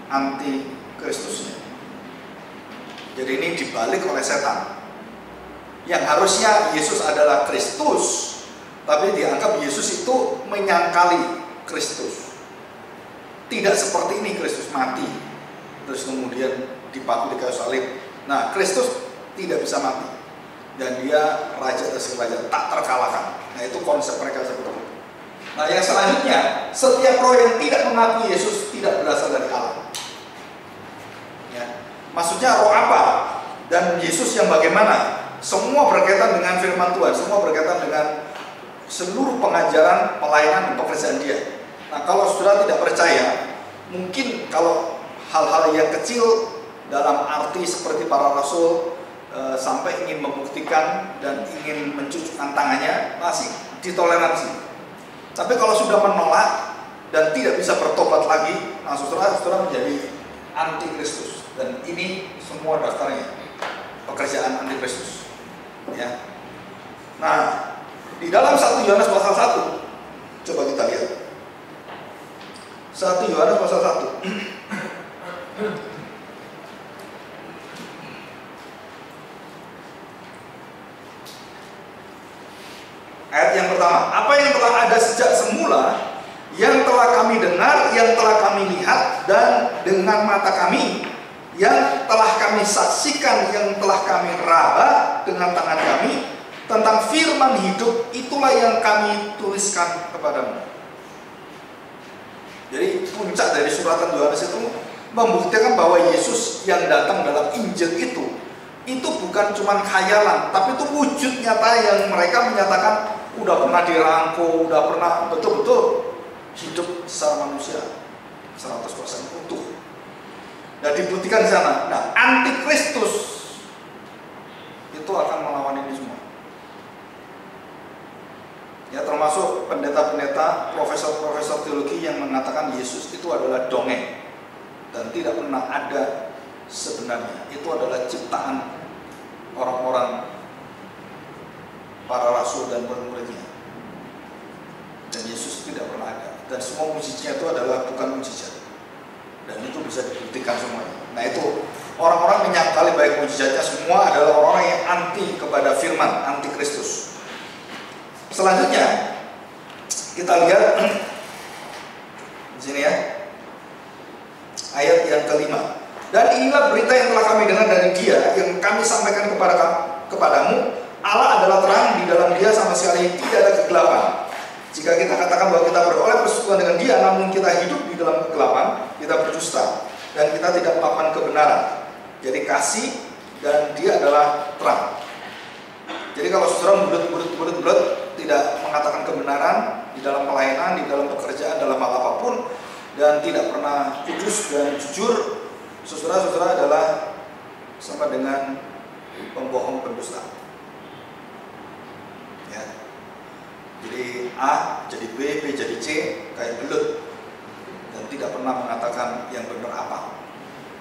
Speaker 1: antikristusnya. Jadi ini dibalik oleh setan. Yang harusnya Yesus adalah Kristus, tapi dianggap Yesus itu menyangkali Kristus. Tidak seperti ini, Kristus mati terus kemudian dipaku di kayu salib. Nah, Kristus tidak bisa mati dan dia raja atas kerajaan, tak terkalahkan. Nah, itu konsep mereka seperti itu. Nah, yang selanjutnya, setiap roh yang tidak mengakui Yesus tidak berasal dari Allah. Ya. Maksudnya roh apa? Dan Yesus yang bagaimana? Semua berkaitan dengan firman Tuhan, semua berkaitan dengan seluruh
Speaker 2: pengajaran, pelayanan, dan pekerjaan dia. Nah, kalau saudara tidak percaya, mungkin kalau hal-hal yang kecil dalam arti seperti para rasul sampai ingin membuktikan dan ingin mencucukkan tangannya masih ditoleransi. Tapi kalau sudah menolak dan tidak bisa bertobat lagi, nah saudara menjadi antikristus. Dan ini semua daftarnya pekerjaan antikristus. Ya. Nah, di dalam 1 Yohanes pasal 1, coba kita lihat. 1 Yohanes pasal 1. Ayat yang pertama, apa yang telah ada sejak semula, yang telah kami dengar, yang telah kami lihat, dan dengan mata kami, yang telah kami saksikan, yang telah kami raba dengan tangan kami, tentang firman hidup, itulah yang kami tuliskan kepadamu. Jadi puncak dari suratan Yohanes itu membuktikan bahwa Yesus yang datang dalam Injil itu bukan cuma khayalan, tapi itu wujud nyata yang mereka menyatakan udah pernah dirangkul, udah pernah betul-betul hidup secara manusia 100% utuh. Dan dibuktikan di sana. Nah, antikristus itu akan melawan ini semua. Ya, termasuk pendeta-pendeta, profesor-profesor teologi yang mengatakan Yesus itu adalah dongeng dan tidak pernah ada sebenarnya. Itu adalah ciptaan orang-orang, para rasul dan murid-muridnya. Dan Yesus tidak pernah ada. Dan semua mujizatnya itu adalah bukan mujizat. Dan itu bisa dibuktikan semuanya. Nah, itu orang-orang menyangkali baik mujizatnya semua adalah orang yang anti kepada firman, anti Kristus. Selanjutnya kita lihat di sini ya, ayat yang kelima. Dan inilah berita yang telah kami dengar dari Dia, yang kami sampaikan kepadamu. Allah adalah terang, di dalam Dia sama sekali tidak ada kegelapan. Jika kita katakan bahwa kita beroleh persekutuan dengan Dia, namun kita hidup di dalam kegelapan, kita berdusta dan kita tidak melakukan kebenaran. Jadi kasih dan Dia adalah terang. Jadi kalau saudara bulat tidak mengatakan kebenaran di dalam pelayanan, di dalam pekerjaan, dalam hal apapun, dan tidak pernah kudus dan jujur, saudara adalah sama dengan pembohong, pendusta. Ya. Jadi A jadi B, B jadi C, kayak belut, dan tidak pernah mengatakan yang benar apa.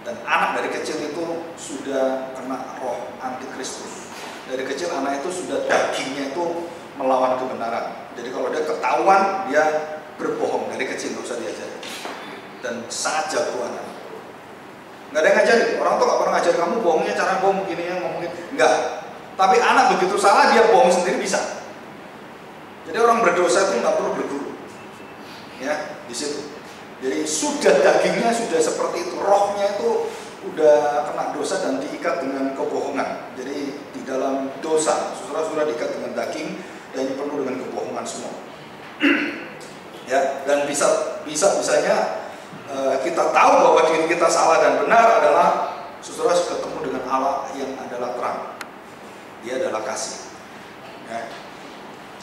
Speaker 2: Dan anak dari kecil itu sudah kena roh antikristus. Dari kecil anak itu sudah dagingnya itu melawan kebenaran. Jadi kalau dia ketahuan, dia berbohong dari kecil, nggak usah diajarin. Dan sangat jago anak. Nggak ada yang ngajarin. Orang tuh nggak pernah ngajarin kamu bohongnya cara bohong begini ya, ngomongin. Nggak. Tapi anak begitu salah, dia bohong sendiri bisa. Jadi orang berdosa itu nggak perlu berguru. Ya, di situ. Jadi sudah dagingnya sudah seperti itu, rohnya itu udah kena dosa dan diikat dengan kebohongan. Jadi di dalam dosa, saudara diikat dengan daging dan penuh dengan kebohongan semua. Ya, dan bisanya kita tahu bahwa diri kita salah dan benar adalah saudara ketemu dengan Allah yang adalah terang. Dia adalah kasih. Ya.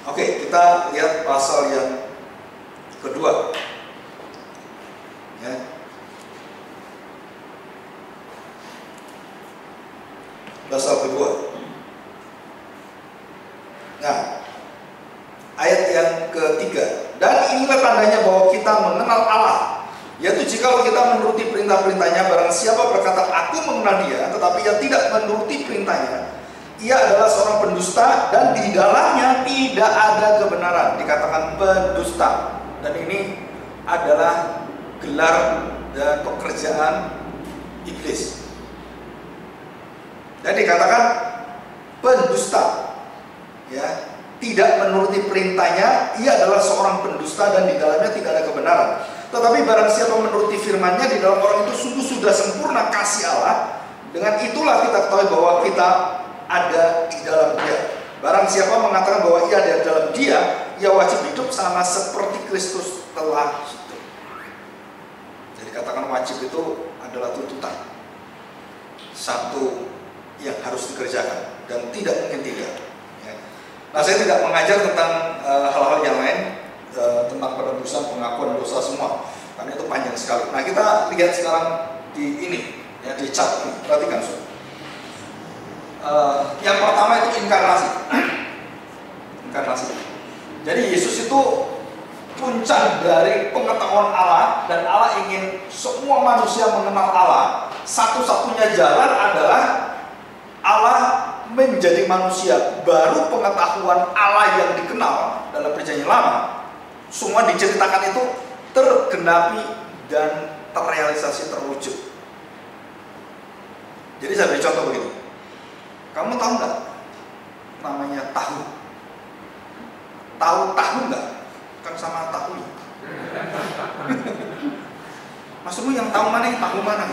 Speaker 2: Oke, kita lihat pasal yang kedua. Ya. Pasal kedua. Nah, ayat yang ketiga. Dan inilah tandanya bahwa kita mengenal Allah, yaitu jika kita menuruti perintah-perintahnya. Barang siapa berkata aku mengenal Dia, tetapi ia tidak menuruti perintahnya, ia adalah seorang pendusta dan di dalamnya tidak ada kebenaran. Dikatakan pendusta. Dan ini adalah gelar dan pekerjaan iblis. Dan dikatakan pendusta, ya, tidak menuruti perintahnya, ia adalah seorang pendusta dan di dalamnya tidak ada kebenaran. Tetapi barang siapa menuruti firman-Nya, di dalam orang itu sungguh sudah sempurna kasih Allah. Dengan itulah kita ketahui bahwa kita ada di dalam Dia. Barang siapa mengatakan bahwa ia ada di dalam Dia, ia wajib hidup sama seperti Kristus telah hidup. Jadi katakan wajib itu adalah tuntutan, satu yang harus dikerjakan dan tidak mungkin tidak. Ya.
Speaker 1: Nah, saya tidak mengajar tentang hal-hal yang lain, tentang penebusan, pengakuan dosa semua, karena itu panjang sekali. Nah, kita lihat sekarang di ini, ya, di chart ini. Perhatikan, so. Yang pertama itu inkarnasi. Inkarnasi. Jadi Yesus itu puncak dari pengetahuan Allah, dan Allah ingin semua manusia mengenal Allah. Satu-satunya jalan adalah Allah menjadi manusia. Baru pengetahuan Allah yang dikenal dalam Perjanjian Lama, semua diceritakan itu tergenapi dan terrealisasi, terwujud. Jadi saya beri contoh begini. Kamu tahu nggak namanya tahu? Tahu nggak? Kan sama tahu. Maksudmu yang tahu mana, yang tahu mana?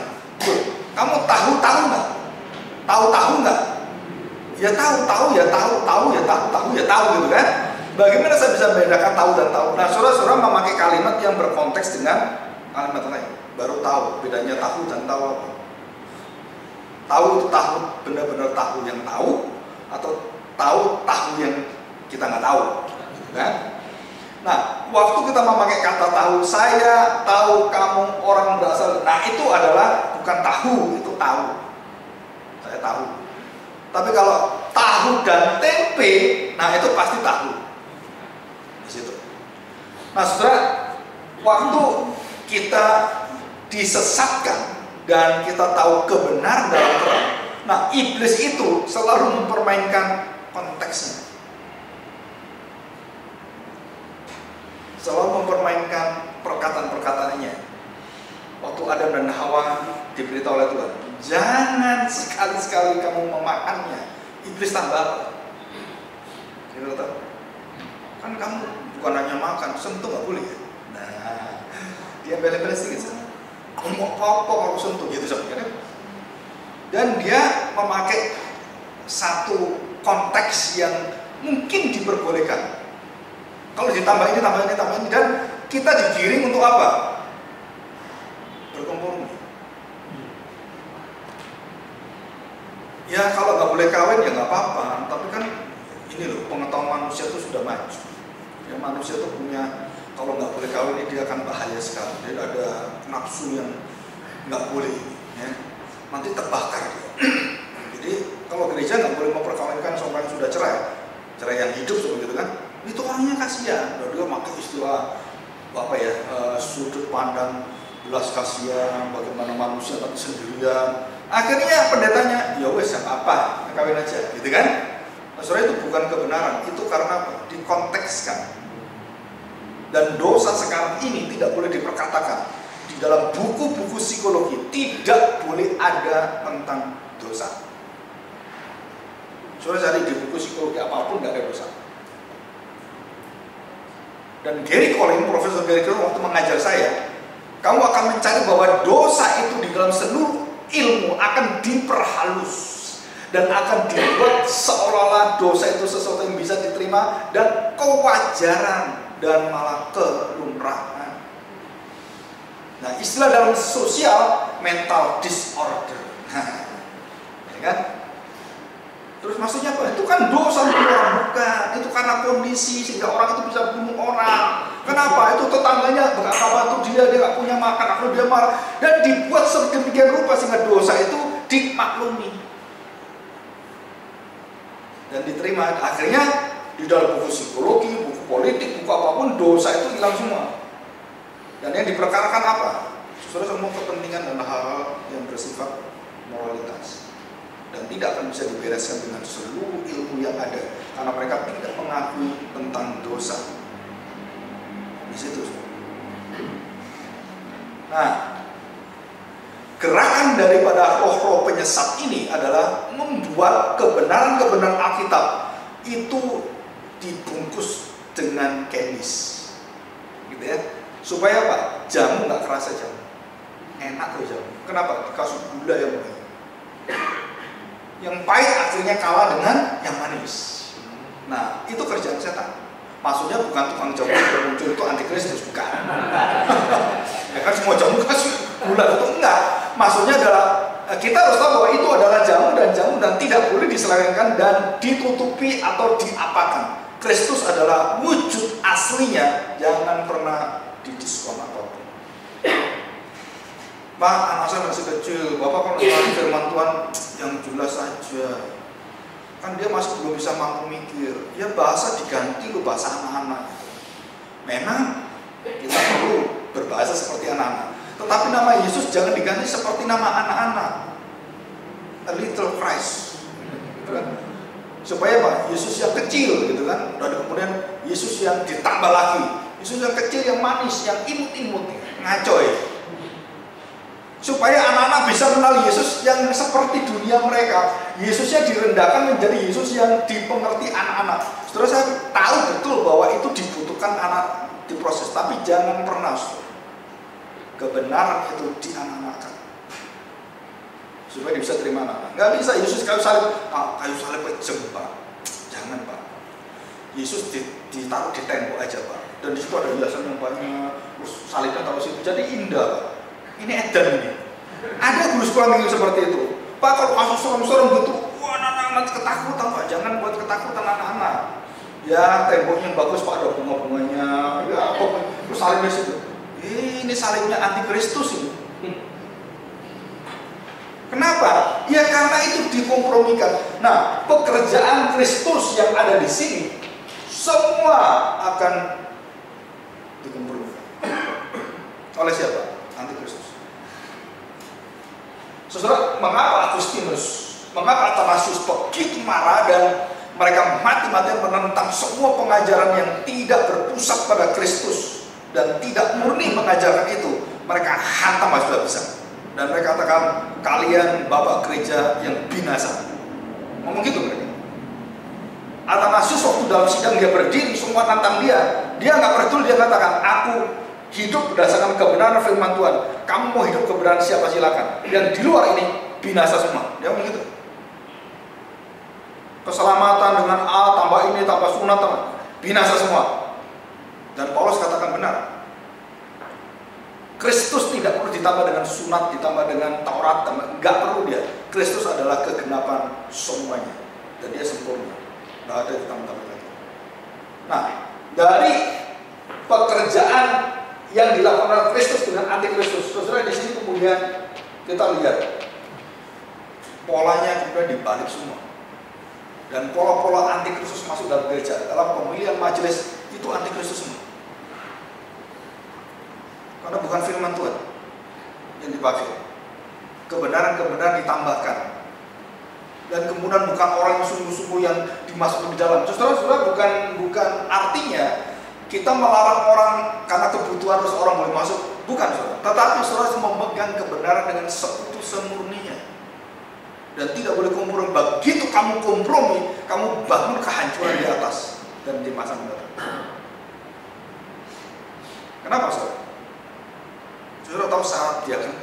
Speaker 1: Kamu tahu nggak? Tahu nggak? Ya tahu ya tahu gitu kan? Bagaimana saya bisa membedakan tahu dan tahu? Nah, saudara-saudara memakai kalimat yang berkonteks dengan kalimat lain. Baru tahu bedanya tahu dan tahu apa? Tahu itu tahu, benar-benar tahu yang tahu, atau tahu yang kita nggak tahu, gitu kan? Nah, waktu kita memakai kata tahu, saya tahu kamu orang berasal, nah itu adalah bukan tahu, itu tahu. Saya tahu. Tapi kalau tahu dan tempe, nah itu pasti tahu. Di situ. Nah, saudara, waktu kita disesatkan dan kita tahu kebenaran dalam terang, nah iblis itu selalu mempermainkan konteksnya, selalu mempermainkan perkataan-perkataannya. Waktu Adam dan Hawa diberitahu oleh Tuhan, jangan sekali-sekali kamu memakannya. Iblis tambah, gitu tahu? Kan kamu bukan hanya makan, sentuh nggak boleh. Nah, dia bela-bela sedikit. Kamu mau apa kalau sentuh gitu sebenarnya. Dan dia memakai satu konteks yang mungkin diperbolehkan. Kalau ditambah ini, dan kita digiring untuk apa? Berkompromi. Ya kalau nggak boleh kawin ya nggak apa-apa. Tapi kan ini loh, pengetahuan manusia itu sudah maju. Ya, manusia itu punya, kalau nggak boleh kawin ini dia akan bahaya sekali. Jadi ada nafsu yang nggak boleh, ya. Nanti terbakar dia. Jadi kalau gereja nggak boleh memperkawinkan seorang yang sudah cerai yang hidup seperti itu kan. Itu orangnya kasihan. Dia pakai istilah apa ya, sudut pandang belas kasihan, bagaimana manusia tapi sendirian. Akhirnya pendetanya, ya wes apa, kawin aja, gitu kan? Nah, saudara, itu bukan kebenaran, itu karena apa? Dikontekskan. Dan dosa sekarang ini tidak boleh diperkatakan. Di dalam buku-buku psikologi tidak boleh ada tentang dosa. Saudara cari di buku psikologi apapun nggak ada dosa. Dan Gary Collins, Profesor Gary Collins waktu mengajar saya, kamu akan mencari bahwa dosa itu di dalam seluruh ilmu akan diperhalus dan akan dibuat seolah-olah dosa itu sesuatu yang bisa diterima dan kewajaran dan malah kelumrahan. Nah, istilah dalam sosial mental disorder, ya kan? Terus maksudnya apa? Itu kan dosa orang, bukan? Itu karena kondisi sehingga orang itu bisa bunuh orang. Kenapa? Itu tetangganya nggak apa-apa, itu dia nggak punya makan, akhirnya dia marah dan dibuat sedemikian rupa sehingga dosa itu dimaklumi dan diterima. Akhirnya di dalam buku psikologi, buku politik, buku apapun, dosa itu hilang semua. Dan yang diperkarakan apa? Saudara, semua kepentingan dan hal-hal yang bersifat moralitas. Dan tidak akan bisa dibereskan dengan seluruh ilmu yang ada karena mereka tidak mengakui tentang dosa. Di situ. Nah, gerakan daripada roh-roh penyesat ini adalah membuat kebenaran-kebenaran Alkitab itu dibungkus dengan kedis, gitu ya, supaya apa? Jamu nggak kerasa jamu, enak loh jamu. Kenapa? Dikasih gula yang banyak. Yang pahit akhirnya kalah dengan yang manis. Nah, itu kerjaan setan. Maksudnya bukan tukang jamu yang muncul itu antikristus, bukan. Ya kan semua jamu kasih gula itu enggak. Maksudnya adalah
Speaker 2: kita harus tahu bahwa itu adalah jamu dan tidak boleh diselewengkan dan ditutupi atau diapakan. Kristus adalah wujud aslinya, jangan pernah didiskon apapun. Pak, anak saya masih kecil, Bapak kalau sekali firman Tuhan yang jelas saja, kan dia masih belum bisa mampu mikir. Ya bahasa diganti loh, bahasa anak-anak. Memang kita perlu berbahasa seperti anak-anak, tetapi nama Yesus jangan diganti seperti nama anak-anak. A little Christ, gitu kan? Supaya apa? Yesus yang kecil, gitu kan? Dan kemudian Yesus yang ditambah lagi, Yesus yang kecil, yang manis, yang imut-imut, ngacoy. Supaya anak-anak bisa mengenal Yesus yang seperti dunia mereka. Yesusnya direndahkan menjadi Yesus yang dipengerti anak-anak. Saudara, saya tahu betul bahwa itu dibutuhkan anak diproses, tapi jangan pernah kebenaran itu dianak-anakan supaya dia bisa terima anak. Nggak bisa Yesus kayu salib, kayu salib kejem, Pak. Jangan, Pak. Yesus ditaruh di tembok aja, Pak. Dan di situ ada hiasan yang banyak, terus salibnya taruh situ, jadi indah, Pak. Ini edan ini. Ada guru sekolah minggu seperti itu. Pak, kalau kasus serem-serem gitu, wah, anak-anak ketakutan, Pak. Jangan buat ketakutan anak-anak. Ya, temboknya bagus, Pak, ada bunga-bunganya. Ya, apa? Terus salibnya situ. Ini salibnya anti Kristus ini. Kenapa? Ya karena itu dikompromikan. Nah, pekerjaan Kristus yang ada di sini semua akan dikompromikan. Oleh siapa? Anti Kristus. Saudara, mengapa Agustinus, mengapa Athanasius begitu marah dan mereka mati-matian menentang semua pengajaran yang tidak berpusat pada Kristus dan tidak murni mengajarkan itu? Mereka hantam habis-habisan. Dan mereka katakan, kalian bapak gereja yang binasa. Ngomong gitu mereka. Athanasius waktu dalam sidang dia berdiri, semua nantang dia. Dia nggak peduli, dia katakan, aku hidup berdasarkan kebenaran firman Tuhan. Kamu mau hidup kebenaran siapa silakan. Yang di luar ini binasa semua. Dia ngomong gitu. Keselamatan dengan A tambah ini tambah sunat tambah binasa semua. Dan Paulus katakan benar. Kristus tidak perlu ditambah dengan sunat, ditambah dengan Taurat, nggak perlu dia. Kristus adalah kegenapan semuanya dan dia sempurna, nggak ada ditambah-tambah lagi. Nah, dari pekerjaan yang dilakukan oleh Kristus dengan anti Kristus, saudara, di sini kemudian kita lihat polanya kemudian dibalik semua. Dan pola-pola anti Kristus masuk dalam gereja, dalam pemilihan majelis itu anti Kristus semua. Karena bukan firman Tuhan yang dipakai. Kebenaran-kebenaran ditambahkan. Dan kemudian bukan orang yang sungguh-sungguh yang dimasukkan di dalam. Saudara-saudara, bukan artinya kita melarang orang karena kebutuhan terus orang boleh masuk. Bukan, saudara. Tetapi saudara harus memegang kebenaran dengan sekutu semurninya. Dan tidak boleh kompromi. Begitu kamu kompromi, kamu bangun kehancuran di atas dan di masa mendatang. Kenapa, saudara? Saudara tahu syarat dia kan?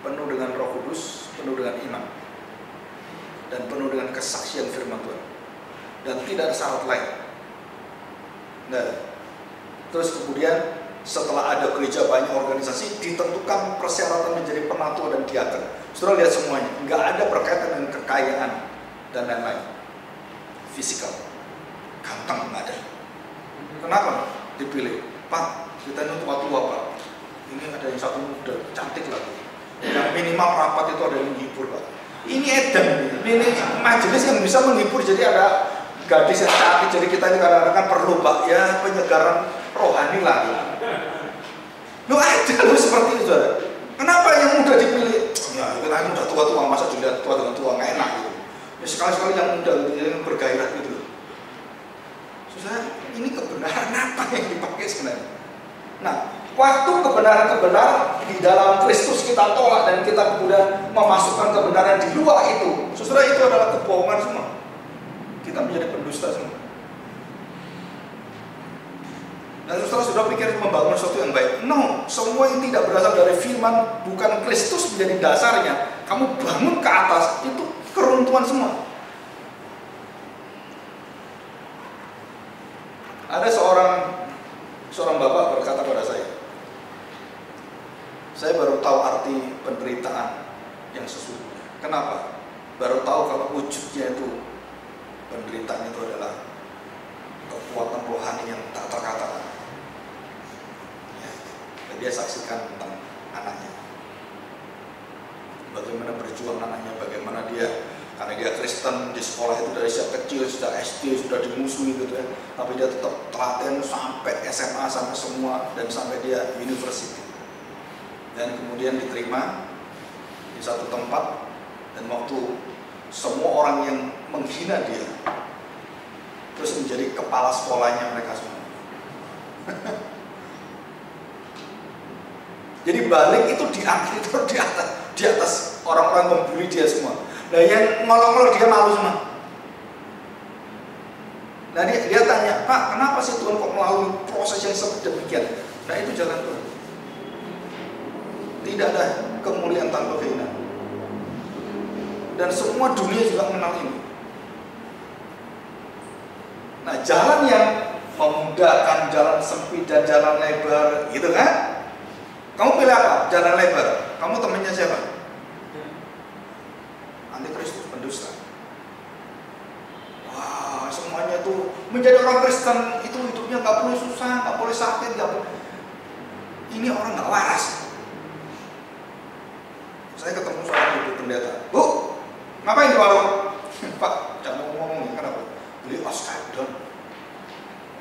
Speaker 2: Penuh dengan Roh Kudus, penuh dengan iman, dan penuh dengan kesaksian firman Tuhan. Dan tidak ada syarat lain. Nah, terus kemudian setelah ada gereja banyak organisasi, ditentukan persyaratan menjadi penatua dan diaken. Saudara lihat semuanya, nggak ada berkaitan dengan kekayaan dan lain-lain. Fisikal, ganteng nggak ada. Kenapa dipilih? Pak, kita ini tua-tua, Pak. Ini ada yang satu muda, cantik lagi. Yang minimal rapat itu ada yang menghibur, Pak. Ini edan, ini majelis yang bisa menghibur. Jadi ada gadis yang cantik. Jadi kita ini kadang-kadang perlu, Pak, ya penyegaran rohani lah. Lu ada lu seperti itu, saudara. Kenapa yang muda dipilih? Ya kita ini udah tua-tua, masa dilihat tua dengan tua nggak enak gitu. Ya sekali-sekali yang muda gitu, yang bergairah gitu. Saudara, ini kebenaran apa yang dipakai sebenarnya? Nah, waktu kebenaran-kebenaran di dalam Kristus kita tolak dan kita kemudian memasukkan kebenaran di luar itu, saudara, itu adalah kebohongan semua. Kita menjadi pendusta semua. Dan saudara sudah pikir membangun sesuatu yang baik. No, semua yang tidak berasal dari firman, bukan Kristus menjadi dasarnya. Kamu bangun ke atas, itu keruntuhan semua. Ada seorang bapak berkata pada saya, Saya baru tahu arti penderitaan yang sesungguhnya. Kenapa? Baru tahu kalau wujudnya itu penderitaan itu adalah kekuatan rohani yang tak terkatakan. Ya, dan dia saksikan tentang anaknya, bagaimana berjuang anaknya, bagaimana dia, karena dia Kristen di sekolah itu dari sejak kecil, sudah SD sudah dimusuhi gitu ya, tapi dia tetap telaten sampai SMA, sampai semua, dan sampai dia university, dan kemudian diterima di satu tempat, dan waktu semua orang yang menghina dia terus menjadi kepala sekolahnya mereka semua. Jadi balik itu diangkat itu di atas orang-orang membuli dia semua. Nah yang ngolong-ngolong dia malu semua. Nah dia tanya, Pak, kenapa sih Tuhan kok melalui proses yang seperti demikian? Nah itu jalan Tuhan. Tidak ada kemuliaan tanpa kehinaan. Dan semua dunia juga mengenal ini. Nah jalan yang memudahkan, jalan sempit dan jalan lebar, gitu kan? Kamu pilih apa? Jalan lebar. Kamu temannya siapa? Antikristus, pendusta. Wah, semuanya tuh menjadi orang Kristen itu hidupnya nggak boleh susah, nggak boleh sakit, nggak boleh. Ini orang nggak waras. Saya ketemu seorang ibu pendeta, Bu, ngapain di warung? Pak, jangan ngomong, kenapa? Beli oskadon.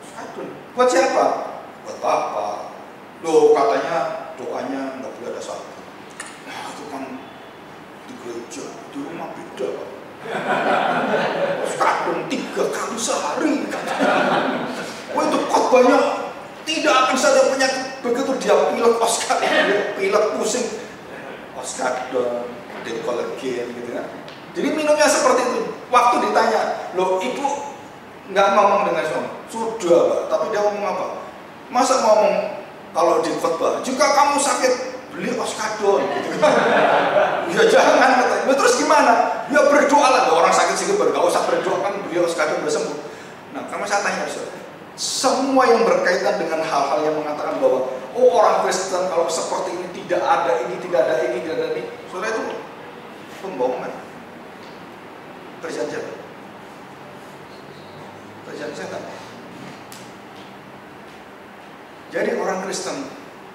Speaker 2: Oskadon. Buat siapa? Buat Bapak. Loh, katanya doanya nggak boleh ada sakit. Nah, itu kan di gereja, di rumah beda, Pak. Oskadon 3 kali sehari, katanya. Wah, itu khotbahnya tidak akan saja penyakit. Begitu dia pilek oskadon, dia pilek pusing. Oskadon, dekolagen, gitu kan. Jadi minumnya seperti itu. Waktu ditanya, loh ibu nggak ngomong dengan suami? Sudah, Pak. Tapi dia ngomong apa? Masa ngomong kalau di khotbah, jika kamu sakit beli oskadon, gitu kan? Ya jangan, katanya. Terus gimana? Ya berdoa lah. Orang sakit sedikit nggak usah berdoa kan beli oskadon udah sembuh. Nah, karena saya tanya, semua yang berkaitan dengan hal-hal yang mengatakan bahwa oh orang Kristen kalau seperti ini tidak ada ini, tidak ada ini, tidak ada ini, saudara itu pembohongan. Kerjaan siapa? Kerjaan setan. Jadi orang Kristen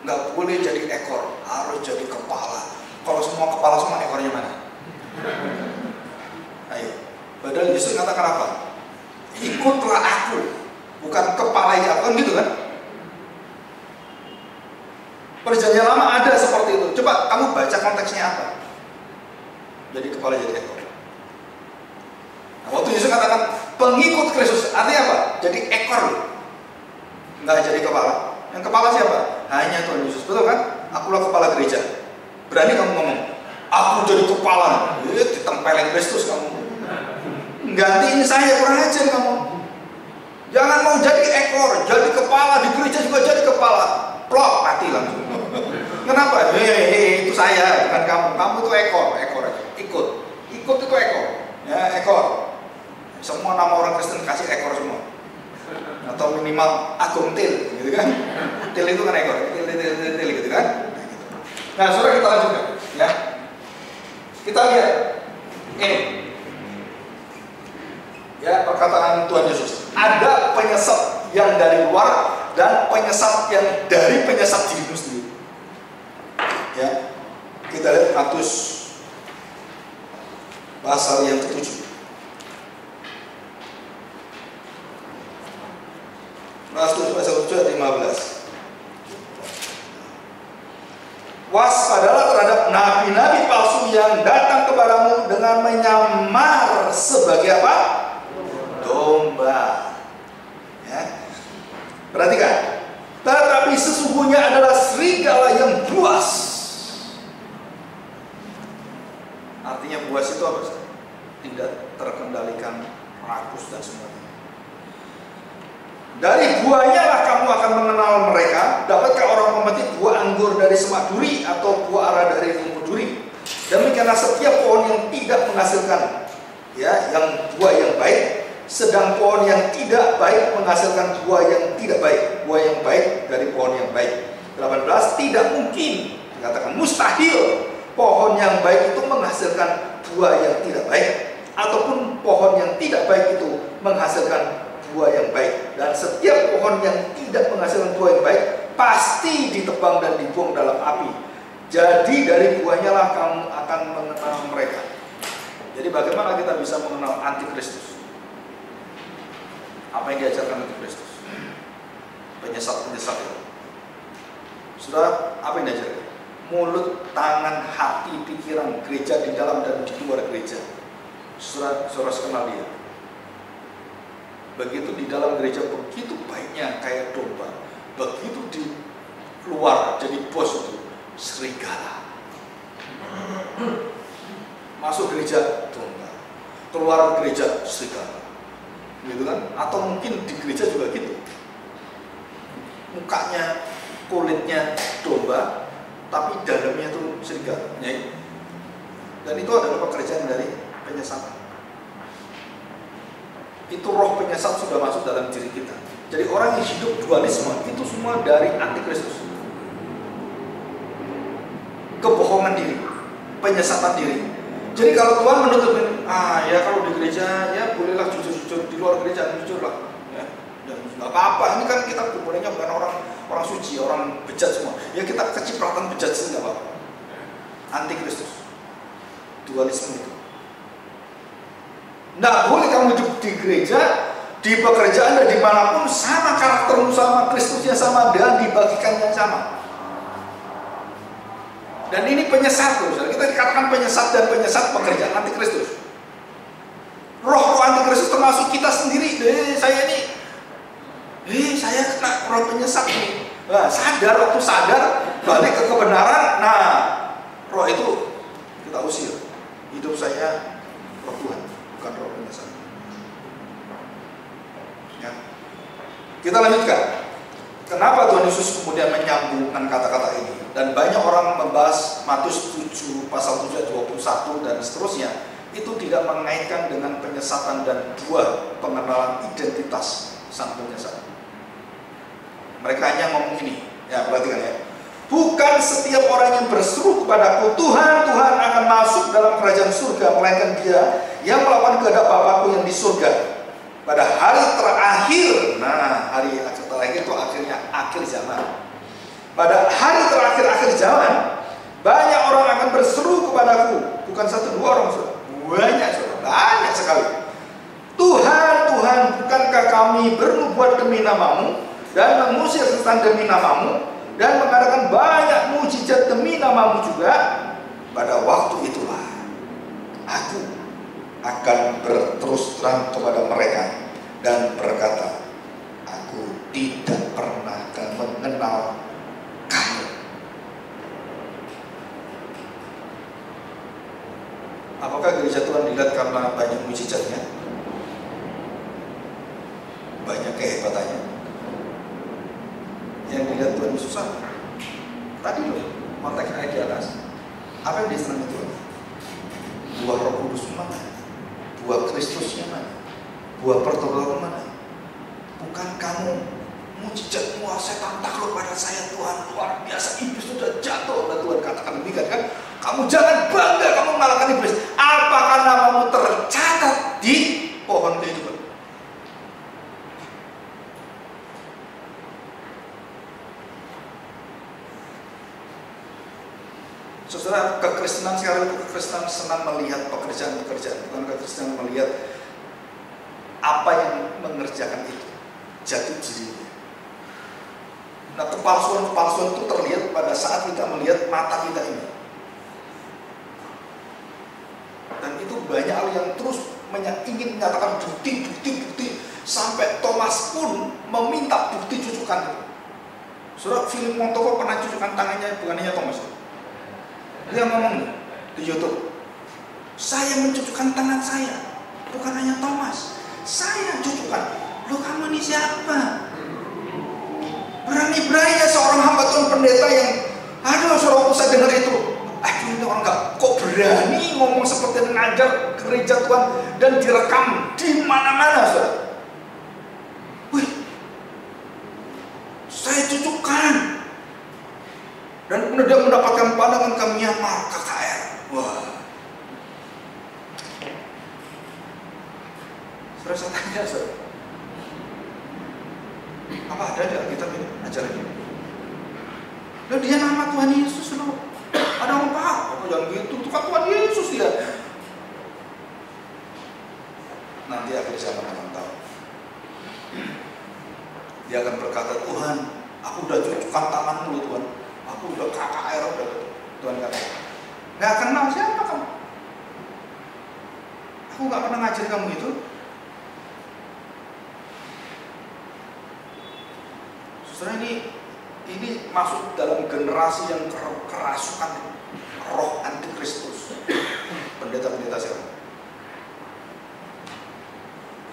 Speaker 2: nggak boleh jadi ekor, harus jadi kepala. Kalau semua kepala semua, ekornya mana? Ayo. Padahal Yesus mengatakan apa? Ikutlah aku, bukan kepala aku, kan gitu kan? Perjanjian lama ada seperti itu. Coba kamu baca konteksnya apa? Jadi kepala jadi ekor. Nah, waktu Yesus katakan pengikut Kristus, artinya apa? Jadi ekor, nggak jadi kepala. Yang kepala siapa? Hanya Tuhan Yesus, betul kan? Akulah kepala gereja. Berani kamu ngomong, aku jadi kepala, ditempelin Kristus kamu. Gantiin saya, kurang ajar kamu. Jangan mau jadi ekor, jadi kepala, di gereja juga jadi kepala. Plok, mati langsung. Kenapa? Itu saya, bukan kamu. Kamu itu ekor aja. Ikut itu ekor. Ya, ekor. Semua nama orang Kristen kasih ekor semua. Atau minimal agung til, gitu kan? Til itu kan ekor, til gitu kan? Nah, saudara kita lanjutkan, ya. Kita lihat ini, ya perkataan Tuhan Yesus. Ada penyesat yang dari luar dan penyesat yang dari penyesat dirimu sendiri. Ya, kita lihat Matius pasal yang ke-7. Matius pasal 7 ayat 15. Waspadalah terhadap nabi-nabi palsu yang datang kepadamu dengan menyamar sebagai apa? Domba. Ya. Perhatikan. Tetapi sesungguhnya adalah serigala yang buas. Artinya buas itu apa? Tidak terkendalikan, rakus dan semuanya. Dari buahnya lah kamu akan mengenal mereka. Dapatkah orang memetik buah anggur dari semak duri atau buah ara dari rumput duri? Demikianlah setiap pohon yang tidak menghasilkan, ya, yang buah yang baik, sedang pohon yang tidak baik menghasilkan buah yang tidak baik. Buah yang baik dari pohon yang baik. 18, tidak mungkin
Speaker 1: Dikatakan mustahil pohon yang baik itu menghasilkan buah yang tidak baik, ataupun pohon yang tidak baik itu menghasilkan buah yang baik. Dan setiap pohon yang tidak menghasilkan buah yang baik pasti ditebang dan dibuang dalam api. Jadi dari buahnya lah kamu akan mengenal mereka. Jadi bagaimana kita bisa mengenal antikristus? Apa yang diajarkan antikristus? Penyesat-penyesat itu. Sudah, apa yang diajarkan? Mulut, tangan, hati, pikiran gereja di dalam dan di luar gereja. Saudara kenal dia. Begitu di dalam gereja begitu baiknya kayak domba, begitu di luar jadi bos itu serigala. Masuk gereja domba, keluar gereja serigala, gitu kan? Atau mungkin di gereja juga gitu. Mukanya, kulitnya domba, tapi dalamnya itu serigala. Dan itu adalah pekerjaan dari penyesatan. Itu roh penyesat sudah masuk dalam diri kita. Jadi orang yang hidup dualisme itu semua dari antikristus. Kebohongan diri, penyesatan diri. Jadi kalau Tuhan menuntut, ya kalau di gereja ya bolehlah jujur-jujur, di luar gereja jujur lah, ya, dan nggak apa-apa. Ini kan kita kumpulannya bukan orang suci, orang bejat semua. Ya kita kecipratan bejat sih nggak apa-apa. Antikristus, dualisme itu. Nggak boleh kamu hidup di gereja, di pekerjaan dan dimanapun sama karaktermu, sama Kristusnya sama, dan dibagikannya sama. Dan ini penyesat tuh, kita dikatakan penyesat dan penyesat pekerjaan antikristus. Roh antikristus termasuk kita sendiri. Saya kena roh penyesat ini. Nah, waktu sadar balik ke kebenaran. Nah, roh itu kita usir. Hidup saya roh Tuhan, bukan roh penyesat. Ya. Kita lanjutkan. Kenapa Tuhan Yesus kemudian menyambungkan kata-kata ini? Dan banyak orang membahas Matius 7 pasal 7 ayat 21 dan seterusnya. Itu tidak mengaitkan dengan penyesatan dan buah pengenalan identitas sang penyesat. Mereka hanya ngomong ini. Ya, perhatikan ya. Bukan setiap orang yang berseru kepadaku, Tuhan, Tuhan akan masuk dalam kerajaan surga, melainkan dia yang melakukan kehendak Bapakku yang di surga. Pada hari terakhir, hari terakhir itu akhir zaman. Pada hari terakhir zaman, banyak orang akan berseru kepadaku. Bukan satu dua orang, banyak sekali. Tuhan, Tuhan, bukankah kami bernubuat demi namamu dan mengusir setan demi namamu dan mengadakan banyak mujizat demi namamu juga? Pada waktu itulah aku akan berterus terang kepada mereka dan berkata, aku tidak pernah mengenal kamu. Apakah gereja Tuhan dilihat karena banyak mujizatnya, banyak kehebatannya? Yang dilihat Tuhan susah. Tadi loh, konteks ayat di atas. Apa yang disenangi Tuhan? Buah Roh Kudus mana? Buah Kristusnya mana? Buah pertobatan mana? Bukan kamu mujizatmu, setan takluk pada saya, Tuhan luar biasa, iblis sudah jatuh. Dan Tuhan katakan demikian kan? Kamu jangan bangga kamu mengalahkan iblis. Apakah namamu tercatat di pohon kehidupan? Saudara, kekristenan sekarang itu kekristenan senang melihat pekerjaan-pekerjaan, bukan kekristenan melihat apa yang mengerjakan itu, jati dirinya. Nah, kepalsuan-kepalsuan itu terlihat pada saat kita melihat mata kita ini. Dan itu banyak hal yang terus ingin menyatakan bukti, sampai Thomas pun meminta bukti cucukan. Saudara, Philip Montfort pernah cucukan tangannya, bukan hanya Thomas. Dia ngomong di YouTube, saya mencucukkan tangan saya, bukan hanya Thomas, saya cucukkan. Loh, kamu ini siapa? Berani-beraninya seorang hamba Tuhan pendeta yang, saudara, saya dengar itu, ini orang kok berani ngomong seperti mengajar gereja Tuhan dan direkam di mana-mana, saudara. Wih, saya cucukkan. Dan kemudian dia
Speaker 2: mendapatkan pandangan ke Myanmar, KKR. Wah. Saudara, saya tanya, saudara, apa ada di Alkitab ini ajaran ini? Loh, dia nama Tuhan Yesus loh. Ada orang apa yang gitu? Itu kan Tuhan Yesus dia. Nanti akhir zaman akan tahu. Dia akan berkata, Tuhan, aku udah cucukkan tanganmu Tuhan. Aku udah KKR udah. Tuhan kata, nggak kenal siapa kamu? Aku nggak pernah ngajar kamu itu. Saudara, ini masuk dalam generasi yang kerasukan roh antikristus. Pendeta-pendeta siapa?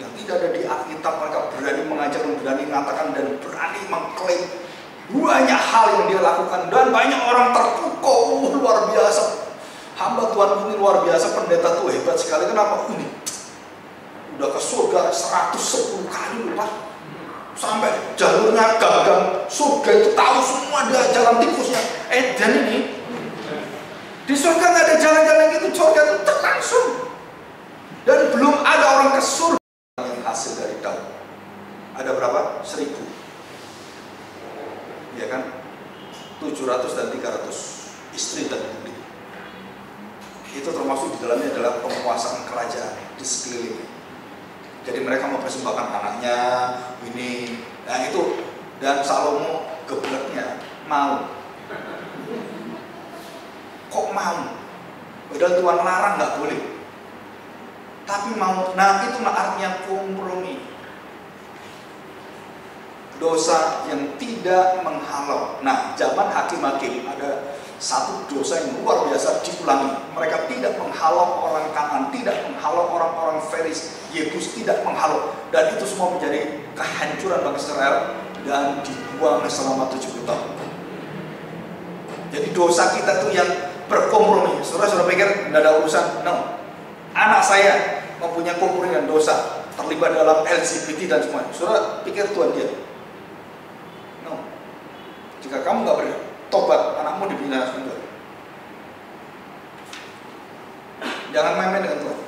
Speaker 2: Yang tidak ada di Alkitab, mereka berani mengajar, berani mengatakan, dan berani mengklaim banyak hal yang dia lakukan, dan banyak orang terpukau. Luar biasa, hamba Tuhan ini luar biasa, pendeta tuh hebat sekali. Kenapa? Ini udah ke surga 110 kali lupa, sampai jalurnya gagang surga itu tahu semua, dia jalan tikusnya. Dan ini di surga nggak ada jalan-jalan gitu, surga itu langsung, dan belum ada orang ke surga yang hasil dari Daud. Ada berapa? 1000, ya kan? 700 dan 300 istri dan murid. Itu termasuk di dalamnya adalah penguasaan kerajaan di sekeliling. Jadi mereka mempersembahkan anaknya ini, nah itu. Dan Salomo gebletnya mau. Kok mau? Padahal Tuhan larang nggak boleh. Tapi mau. Nah itu artinya kompromi. Dosa yang tidak menghalau. Nah, zaman hakim-hakim ada satu dosa yang luar biasa diulangi. Mereka tidak menghalau orang Kanaan, tidak menghalau orang-orang Feris, Yebus, tidak menghalau. Dan itu semua menjadi kehancuran bangsa Israel dan dibuang selama 70 tahun. Jadi dosa kita tuh yang berkompromi. Saudara pikir tidak ada urusan? No. Anak saya mempunyai kompromi dengan dosa, terlibat dalam LGBT dan semua. Saudara pikir Tuhan dia? No. Jika kamu nggak bertobat, anakmu dibinasakan Tuhan. Jangan main-main dengan Tuhan.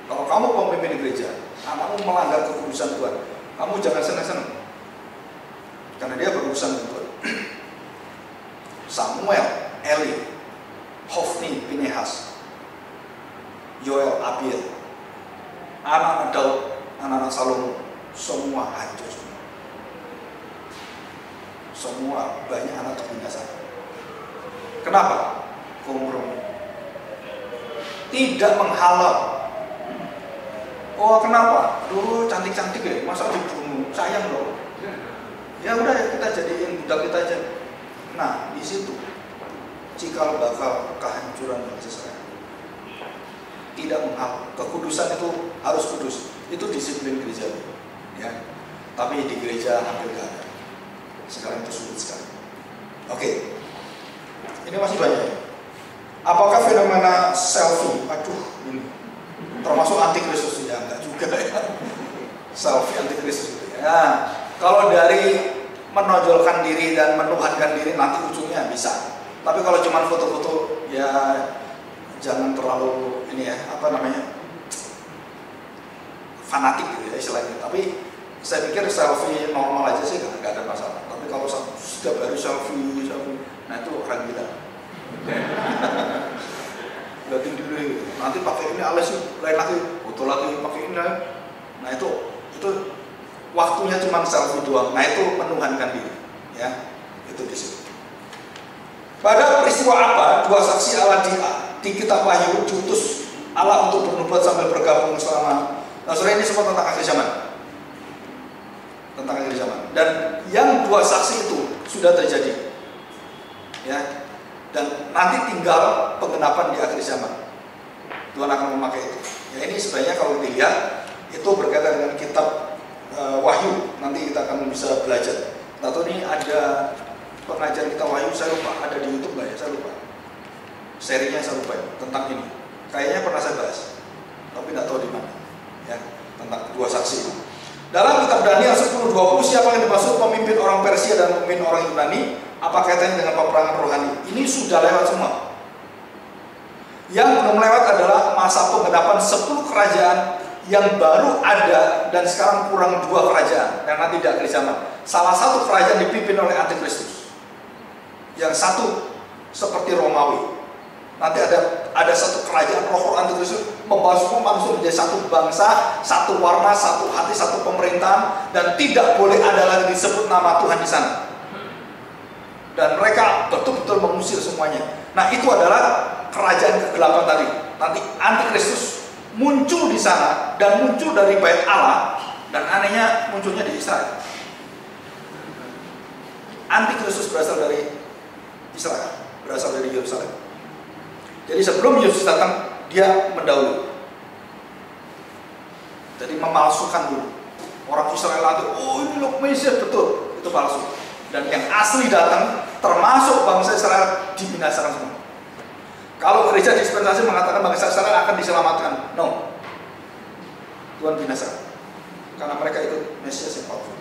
Speaker 2: Kalau kamu pemimpin gereja, anakmu melanggar kekudusan Tuhan, kamu jangan senang-senang, karena dia berurusan dengan Tuhan. Samuel, Eli, Hofni, Pinehas, Yoel, Abiel, anak-anak Daud, anak-anak Salomo, semua hancur semua. Semua banyak anak terbinasakan. Kenapa? Kompromi. Tidak menghalau. Oh kenapa? Aduh cantik-cantik ya, masa dibunuh? Sayang loh. Ya udah ya kita jadiin budak kita aja. Nah di situ cikal bakal kehancuran bangsa Israel. Tidak menghalau. Kekudusan itu harus kudus. Itu disiplin gereja. Ya. Tapi di gereja hampir gak ada. Sekarang itu sulit sekali. Oke. Ini masih banyak. Apakah fenomena selfie? Aduh, ini termasuk antikristus ya? Enggak juga ya. Selfie antikristus itu ya. Nah, kalau dari menonjolkan diri dan menuhankan diri nanti ujungnya bisa. Tapi kalau cuma foto-foto ya jangan terlalu ini ya, apa namanya? Fanatik gitu ya istilahnya. Tapi saya pikir selfie normal aja sih nggak ada masalah. Tapi kalau setiap hari selfie, nah itu orang gila. Lihatin dulu, nanti pakai ini alas lain lagi, foto lagi pakai ini. Nah itu waktunya cuma selfie doang. Nah itu menuhankan diri, ya itu di situ. Pada peristiwa apa dua saksi Allah di kitab Wahyu diutus Allah untuk bernubuat sambil bergabung selama. Nah sore ini semua tentang akhir zaman. Tentang akhir zaman. Dan yang dua saksi itu sudah terjadi, ya. Dan nanti tinggal penggenapan di akhir zaman. Tuhan akan memakai itu. Ya ini sebenarnya kalau dilihat itu berkaitan dengan kitab Wahyu. Nanti kita akan bisa belajar. Atau ini ada pengajar kitab Wahyu, saya lupa ada di YouTube nggak ya? Saya lupa. Serinya saya lupa ya, tentang ini. Kayaknya pernah saya bahas, tapi nggak tahu di mana. Ya tentang dua saksi itu.
Speaker 1: Dalam kitab Daniel 10:20, siapa yang dimaksud pemimpin orang Persia dan pemimpin orang Yunani? Apa kaitannya dengan peperangan rohani? Ini sudah lewat semua. Yang belum lewat adalah masa penggenapan 10 kerajaan yang baru ada dan sekarang kurang 2 kerajaan yang nanti di akhir zaman. Salah satu kerajaan dipimpin oleh Antikristus. Yang satu seperti Romawi. Nanti ada satu kerajaan roh Antikristus membawa semua manusia menjadi satu bangsa, satu warna, satu hati, satu pemerintahan, dan tidak boleh ada lagi disebut nama Tuhan di sana. Dan mereka betul-betul mengusir semuanya. Nah, itu adalah kerajaan kegelapan tadi. Nanti Antikristus muncul di sana dan muncul dari Bait Allah, dan anehnya munculnya di Israel. Antikristus berasal dari Israel, berasal dari Yerusalem. Jadi sebelum Yesus datang, dia mendahului. Jadi memalsukan dulu. Orang Israel itu, oh ini loh Mesias, betul, itu palsu. Dan yang asli datang, termasuk bangsa Israel, dibinasakan semua. Kalau gereja dispensasi mengatakan bangsa Israel akan diselamatkan, no, Tuhan binasakan, karena mereka ikut Mesias yang palsu.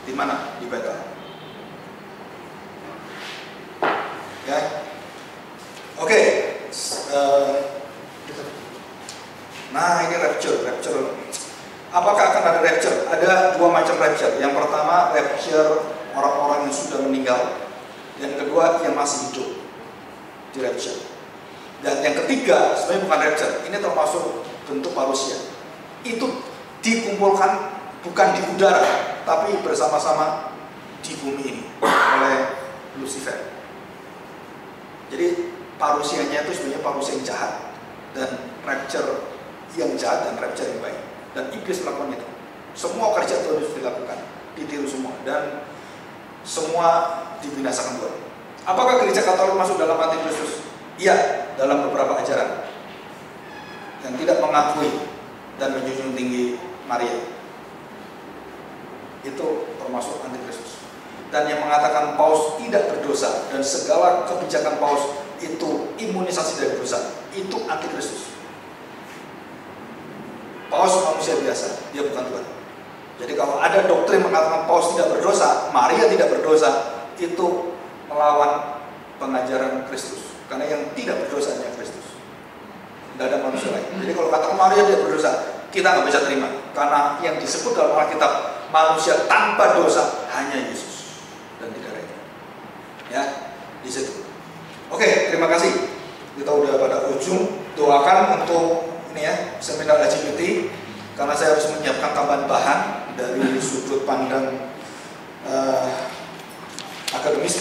Speaker 1: Di mana? Di Bait Allah. Ya. Oke. Nah, ini rapture. Apakah akan ada rapture? Ada 2 macam rapture. Yang pertama, rapture orang-orang yang sudah meninggal. Yang kedua, yang masih hidup di rapture. Dan yang ketiga, sebenarnya bukan rapture. Ini termasuk bentuk parousia. Itu dikumpulkan bukan di udara, tapi bersama-sama di bumi ini oleh Lucifer. Jadi parusianya itu sebenarnya parusia yang jahat, dan rapture yang jahat dan rapture yang baik. Dan iblis melakukan itu. Semua kerja Tuhan harus dilakukan, ditiru semua, dan semua dibinasakan Tuhan. Apakah gereja Katolik masuk dalam Antikristus? Iya, dalam beberapa ajaran yang tidak mengakui dan menjunjung tinggi Maria, itu termasuk Antikristus. Dan yang mengatakan Paus tidak berdosa dan segala kebijakan Paus itu imunisasi dari dosa, itu Antikristus. Paus manusia biasa, dia bukan Tuhan. Jadi kalau ada doktrin mengatakan Paus tidak berdosa, Maria tidak berdosa, itu melawan pengajaran Kristus. Karena yang tidak berdosa hanya Kristus, tidak ada manusia lain. Jadi kalau katakan Maria tidak berdosa, kita nggak bisa terima. Karena yang disebut dalam Alkitab manusia tanpa dosa hanya Yesus dan tidak ada. Ya, di situ. Oke, terima kasih. Kita udah pada ujung. Doakan untuk ini ya, seminar LGBT, karena saya harus menyiapkan tambahan bahan dari sudut pandang akademis.